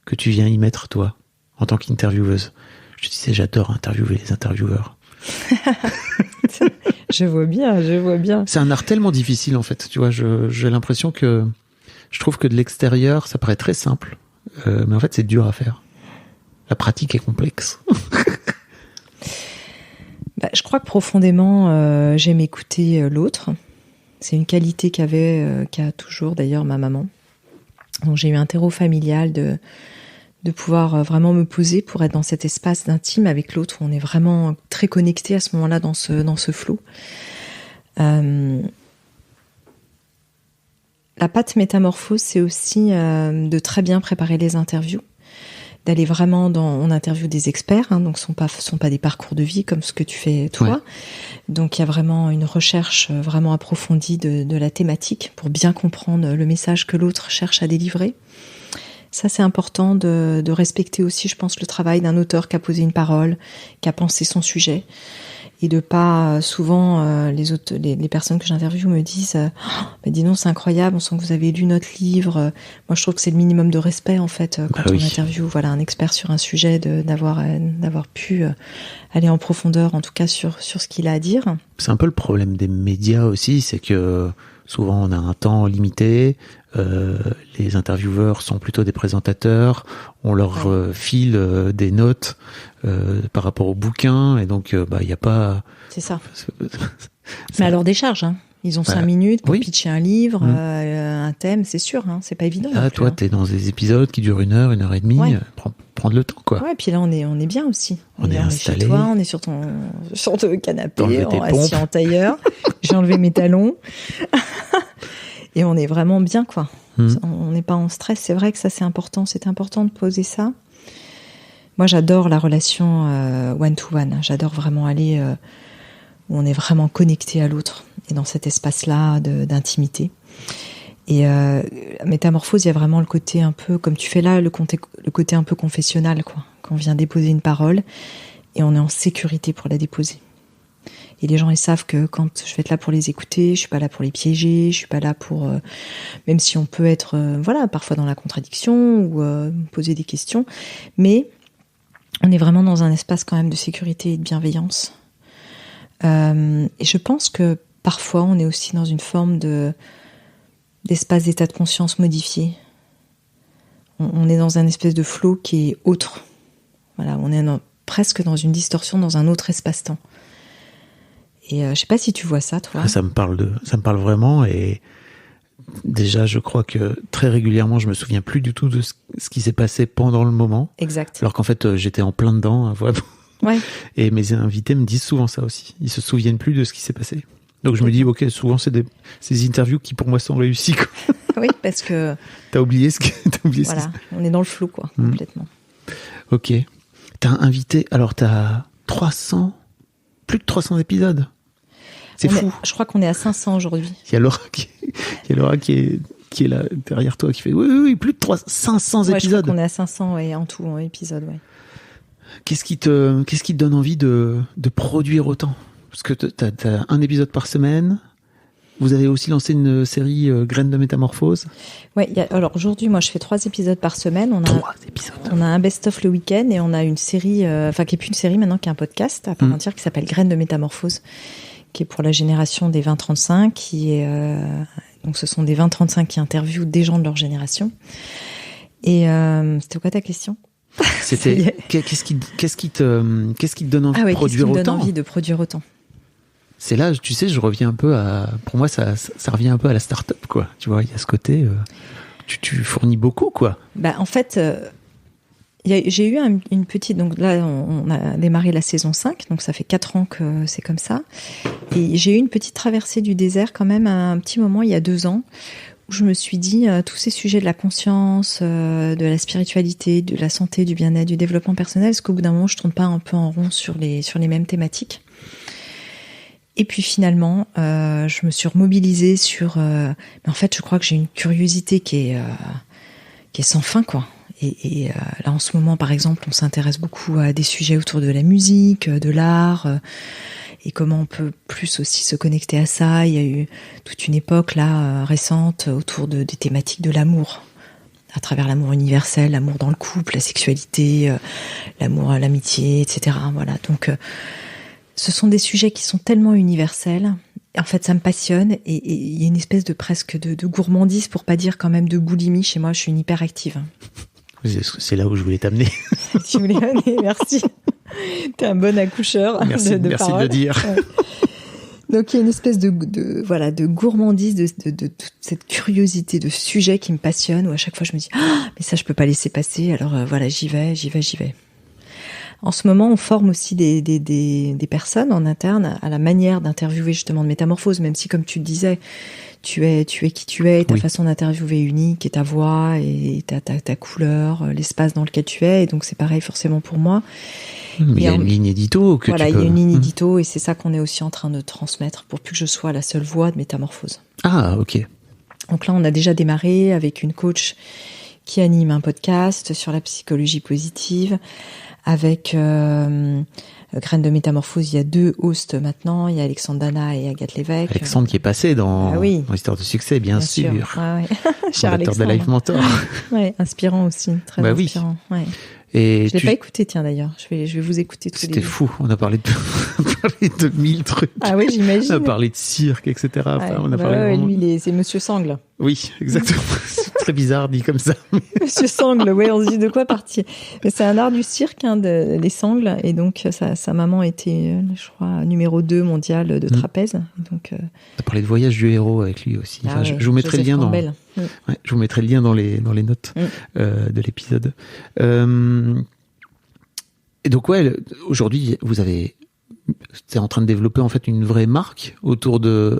Speaker 2: que tu viens y mettre toi en tant qu'intervieweuse? Je te disais, j'adore interviewer les intervieweurs.
Speaker 1: Je vois bien.
Speaker 2: C'est un art tellement difficile en fait, tu vois, j'ai l'impression que je trouve que de l'extérieur ça paraît très simple, mais en fait c'est dur à faire. La pratique est complexe.
Speaker 1: Je crois que profondément, j'aime écouter l'autre. C'est une qualité qu'a toujours d'ailleurs ma maman. Donc j'ai eu un terreau familial de pouvoir vraiment me poser pour être dans cet espace d'intime avec l'autre où on est vraiment très connecté à ce moment-là dans ce flow. La patte Métamorphose, c'est aussi de très bien préparer les interviews. D'aller vraiment on interviewe des experts, donc sont pas des parcours de vie comme ce que tu fais toi. Ouais. Donc il y a vraiment une recherche vraiment approfondie de la thématique pour bien comprendre le message que l'autre cherche à délivrer. Ça c'est important de respecter aussi, je pense, le travail d'un auteur qui a posé une parole, qui a pensé son sujet. Et de pas souvent les personnes que j'interviewe me disent dis donc c'est incroyable, on sent que vous avez lu notre livre. Moi je trouve que c'est le minimum de respect en fait quand on interviewe un expert sur un sujet, d'avoir pu aller en profondeur en tout cas sur ce qu'il a à dire.
Speaker 2: C'est un peu le problème des médias aussi, c'est que souvent on a un temps limité, les intervieweurs sont plutôt des présentateurs, on leur file des notes par rapport au bouquin, et donc il y a pas.
Speaker 1: C'est ça. Mais alors des charges, hein. Ils ont 5 minutes pour
Speaker 2: oui.
Speaker 1: pitcher un livre, un thème, c'est sûr, hein, c'est pas évident.
Speaker 2: Ah, toi, t'es dans des épisodes qui durent 1 heure, 1h30.
Speaker 1: Ouais.
Speaker 2: Prendre le temps, quoi.
Speaker 1: Ouais, puis là, on est bien aussi.
Speaker 2: On est installé.
Speaker 1: Chez toi, on est sur ton canapé, assis en tailleur. J'ai enlevé mes talons. Et on est vraiment bien, quoi. On n'est pas en stress. C'est vrai que ça, c'est important. C'est important de poser ça. Moi, j'adore la relation one-to-one. J'adore vraiment aller où on est vraiment connecté à l'autre et dans cet espace-là d'intimité. Et Métamorphose, il y a vraiment le côté un peu, comme tu fais là, le côté un peu confessionnal, quoi. Quand on vient déposer une parole et on est en sécurité pour la déposer. Et les gens, ils savent que quand je vais être là pour les écouter, je suis pas là pour les piéger, je suis pas là pour... même si on peut être, parfois dans la contradiction ou poser des questions, mais on est vraiment dans un espace quand même de sécurité et de bienveillance. Et je pense que parfois, on est aussi dans une forme d'espace d'état de conscience modifié. On est dans un espèce de flow qui est autre. Voilà, on est presque dans une distorsion, dans un autre espace-temps. Et je sais pas si tu vois ça, toi.
Speaker 2: Ça me parle vraiment. Et déjà, je crois que très régulièrement, je me souviens plus du tout de ce qui s'est passé pendant le moment.
Speaker 1: Exact.
Speaker 2: Alors qu'en fait, j'étais en plein dedans, vraiment.
Speaker 1: Ouais.
Speaker 2: Et mes invités me disent souvent ça aussi. Ils se souviennent plus de ce qui s'est passé. Donc je me dis, ok, souvent c'est ces interviews qui pour moi sont réussies, quoi.
Speaker 1: Oui, parce que
Speaker 2: t'as oublié
Speaker 1: voilà, on est dans le flou, quoi, complètement.
Speaker 2: Ok. T'as invité, alors t'as plus de 300 épisodes. C'est fou.
Speaker 1: Je crois qu'on est à 500 aujourd'hui.
Speaker 2: Il y a Laura qui est là derrière toi qui fait oui, plus de 500 épisodes.
Speaker 1: Je crois qu'on est à 500 en tout en épisodes, ouais.
Speaker 2: Qu'est-ce qui te donne envie de produire autant? Parce que t'as un épisode par semaine. Vous avez aussi lancé une série Graines de Métamorphose.
Speaker 1: Ouais, alors aujourd'hui, moi, je fais 3 épisodes par semaine.
Speaker 2: 3 épisodes.
Speaker 1: On a un best-of le week-end et on a une série, qui est plus une série maintenant, qui est un podcast à part entière qui s'appelle Graines de Métamorphose, qui est pour la génération des 20-35, qui est donc ce sont des 20-35 qui interviewent des gens de leur génération. Et c'était quoi ta question?
Speaker 2: C'était qu'est-ce qui te donne envie de produire autant?
Speaker 1: Qu'est-ce qui me donne envie de produire autant?
Speaker 2: C'est là, tu sais, je reviens un peu pour moi, ça revient un peu à la start-up, quoi. Tu vois, il y a ce côté, tu fournis beaucoup, quoi.
Speaker 1: En fait, j'ai eu une petite, donc là, on a démarré la saison 5, donc ça fait 4 ans que c'est comme ça. Et j'ai eu une petite traversée du désert quand même à un petit moment, il y a 2 ans, où je me suis dit, tous ces sujets de la conscience, de la spiritualité, de la santé, du bien-être, du développement personnel, est-ce qu'au bout d'un moment, je tourne pas un peu en rond sur les mêmes thématiques? Et puis finalement, je me suis remobilisée sur... mais en fait, je crois que j'ai une curiosité qui est sans fin, quoi. Et là, en ce moment, par exemple, on s'intéresse beaucoup à des sujets autour de la musique, de l'art, et comment on peut plus aussi se connecter à ça. Il y a eu toute une époque, là, récente, autour des thématiques de l'amour, à travers l'amour universel, l'amour dans le couple, la sexualité, l'amour, l'amitié, etc. Voilà, donc... ce sont des sujets qui sont tellement universels. En fait, ça me passionne et il y a une espèce de presque de gourmandise, pour pas dire quand même de boulimie. Chez moi, je suis une hyperactive.
Speaker 2: C'est là où je voulais t'amener.
Speaker 1: Tu voulais amener, merci. T'es un bon accoucheur.
Speaker 2: Merci de le dire.
Speaker 1: Ouais. Donc, il y a une espèce de gourmandise, de toute cette curiosité de sujet qui me passionne, où à chaque fois, je me dis, mais ça, je peux pas laisser passer. Alors, j'y vais. En ce moment, on forme aussi des personnes en interne à la manière d'interviewer justement de Métamorphose, même si, comme tu le disais, tu es qui tu es, ta façon d'interviewer est unique, et ta voix, et ta couleur, l'espace dans lequel tu es, et donc c'est pareil forcément pour moi.
Speaker 2: Mais il y a une ligne édito que
Speaker 1: il y a une ligne édito, et c'est ça qu'on est aussi en train de transmettre, pour plus que je sois la seule voix de Métamorphose.
Speaker 2: Ah, ok.
Speaker 1: Donc là, on a déjà démarré avec une coach qui anime un podcast sur la psychologie positive. Avec Graines de Métamorphose, il y a 2 hosts maintenant. Il y a Alexandre Dana et Agathe Lévesque.
Speaker 2: Alexandre qui est passé dans Histoire de succès, bien sûr.
Speaker 1: Ouais.
Speaker 2: Cher Alexandre. De Life Mentor.
Speaker 1: Ouais, inspirant aussi, très inspirant. Oui. Ouais.
Speaker 2: Et
Speaker 1: je l'ai pas écouté, tiens d'ailleurs. Je vais vous écouter tous les deux.
Speaker 2: C'était fou. On a parlé de 1000 trucs.
Speaker 1: Ah oui, j'imagine.
Speaker 2: On a parlé de cirque, etc. Enfin, on a parlé
Speaker 1: lui, c'est Monsieur Sangle.
Speaker 2: Oui, exactement. Très bizarre dit comme ça.
Speaker 1: Monsieur Sangle, ouais, on se dit de quoi partir. Mais c'est un art du cirque, les sangles. Et donc, sa maman était, je crois, numéro 2 mondiale de trapèze. Donc,
Speaker 2: t'as parlé de Voyage du héros avec lui aussi. Enfin, je vous mettrai le lien je vous mettrai le lien dans les notes de l'épisode. Et donc, aujourd'hui, t'es en train de développer en fait une vraie marque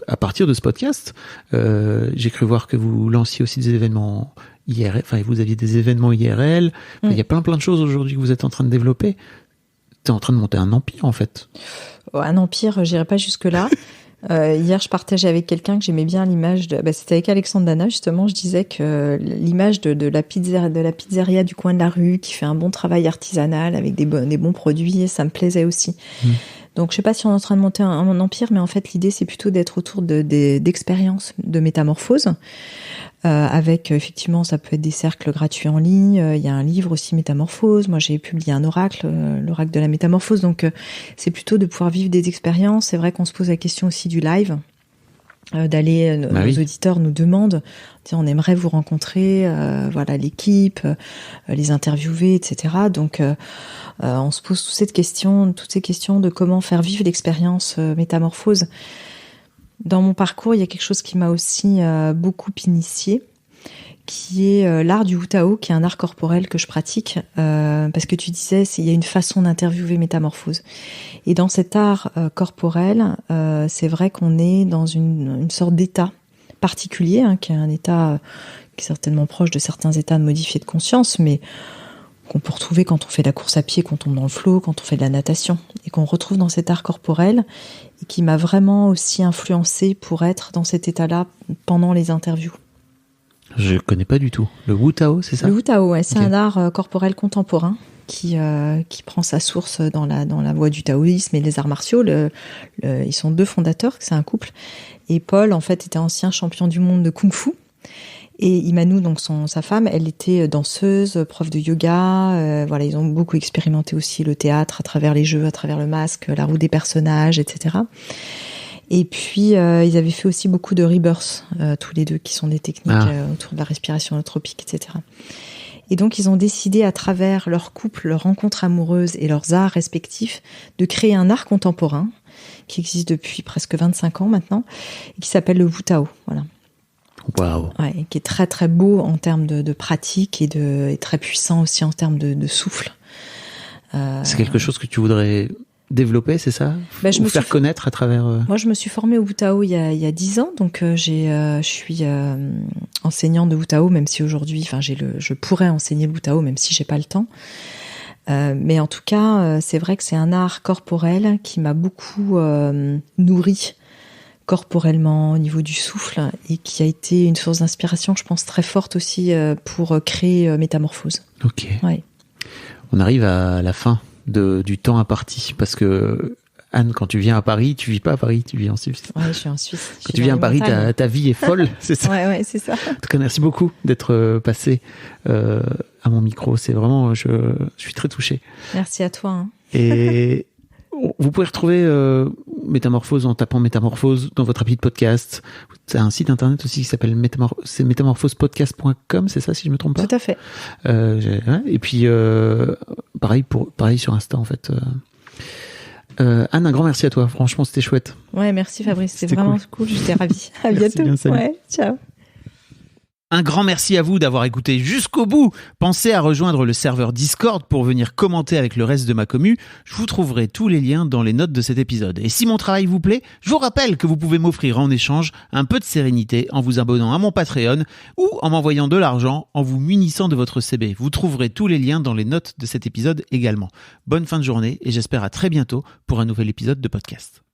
Speaker 2: à partir de ce podcast. J'ai cru voir que vous lanciez aussi des événements IRL. Enfin, vous aviez des événements IRL. Il y a plein de choses aujourd'hui que vous êtes en train de développer. T'es en train de monter un empire en fait.
Speaker 1: Un empire, j'irai pas jusque là. Hier, je partageais avec quelqu'un que j'aimais bien l'image c'était avec Alexandre Dana, justement. Je disais que l'image de la pizzeria du coin de la rue qui fait un bon travail artisanal avec des bons produits, ça me plaisait aussi. Donc, je sais pas si on est en train de monter un empire, mais en fait, l'idée, c'est plutôt d'être autour d'expériences de métamorphose. Avec, effectivement, ça peut être des cercles gratuits en ligne. Il y a un livre aussi, Métamorphose. Moi, j'ai publié un oracle, l'oracle de la métamorphose. Donc, c'est plutôt de pouvoir vivre des expériences. C'est vrai qu'on se pose la question aussi du live. Nos auditeurs nous demandent, on aimerait vous rencontrer, l'équipe, les interviewer, etc. Donc, on se pose toutes ces questions de comment faire vivre l'expérience métamorphose. Dans mon parcours, il y a quelque chose qui m'a aussi beaucoup initiée, qui est l'art du Wu Tao, qui est un art corporel que je pratique, parce que tu disais, il y a une façon d'interviewer métamorphose. Et dans cet art corporel, c'est vrai qu'on est dans une sorte d'état particulier, qui est un état qui est certainement proche de certains états modifiés de conscience, mais qu'on peut retrouver quand on fait de la course à pied, qu'on tombe dans le flow, quand on fait de la natation, et qu'on retrouve dans cet art corporel, et qui m'a vraiment aussi influencée pour être dans cet état-là pendant les interviews.
Speaker 2: Je connais pas du tout. Le Wu Tao, c'est ça ? Le
Speaker 1: Wu Tao, ouais, c'est un art corporel contemporain qui prend sa source dans la voie du taoïsme et des arts martiaux. Ils sont 2 fondateurs, c'est un couple. Et Paul, en fait, était ancien champion du monde de kung-fu. Et Imanu, donc sa femme, elle était danseuse, prof de yoga. Ils ont beaucoup expérimenté aussi le théâtre à travers les jeux, à travers le masque, la roue des personnages, etc. Et puis, ils avaient fait aussi beaucoup de rebirth, tous les deux, qui sont des techniques autour de la respiration holotropique, etc. Et donc, ils ont décidé, à travers leur couple, leur rencontre amoureuse et leurs arts respectifs, de créer un art contemporain qui existe depuis presque 25 ans maintenant, et qui s'appelle le Wu Tao. Voilà.
Speaker 2: Waouh.
Speaker 1: Ouais, qui est très très beau en termes de pratique et très puissant aussi en termes de souffle.
Speaker 2: C'est quelque chose que tu voudrais développer, c'est ça ? Ou faire connaître à travers...
Speaker 1: Moi, je me suis formée au Wu Tao il y a 10 ans, donc je suis enseignante de Wu Tao, même si aujourd'hui, je pourrais enseigner le Wu Tao, même si j'ai pas le temps. Mais en tout cas, c'est vrai que c'est un art corporel qui m'a beaucoup nourrie corporellement, au niveau du souffle, et qui a été une source d'inspiration, je pense, très forte aussi pour créer Métamorphose.
Speaker 2: Ok.
Speaker 1: Ouais.
Speaker 2: On arrive à la fin du temps imparti, parce que Anne, quand tu viens à Paris, tu vis pas à Paris, tu vis en Suisse.
Speaker 1: Ouais, je suis en Suisse.
Speaker 2: Quand tu viens à Paris, ta vie est folle, c'est ça ?
Speaker 1: Ouais, c'est ça.
Speaker 2: En tout cas, merci beaucoup d'être passé à mon micro. C'est vraiment, je suis très touché.
Speaker 1: Merci à toi.
Speaker 2: Et vous pouvez retrouver Métamorphose en tapant Métamorphose dans votre appli de podcast. C'est un site internet aussi qui s'appelle métamorphospodcast.com, c'est ça, si je me trompe pas ?
Speaker 1: Tout à fait.
Speaker 2: Et puis pareil sur Insta en fait. Anne, un grand merci à toi. Franchement, c'était chouette.
Speaker 1: Ouais, merci Fabrice. C'était vraiment cool. J'étais ravie. À bientôt.
Speaker 2: Bien, salut.
Speaker 1: Ouais, ciao.
Speaker 2: Un grand merci à vous d'avoir écouté jusqu'au bout. Pensez à rejoindre le serveur Discord pour venir commenter avec le reste de ma commu. Je vous trouverai tous les liens dans les notes de cet épisode. Et si mon travail vous plaît, je vous rappelle que vous pouvez m'offrir en échange un peu de sérénité en vous abonnant à mon Patreon ou en m'envoyant de l'argent en vous munissant de votre CB. Vous trouverez tous les liens dans les notes de cet épisode également. Bonne fin de journée et j'espère à très bientôt pour un nouvel épisode de podcast.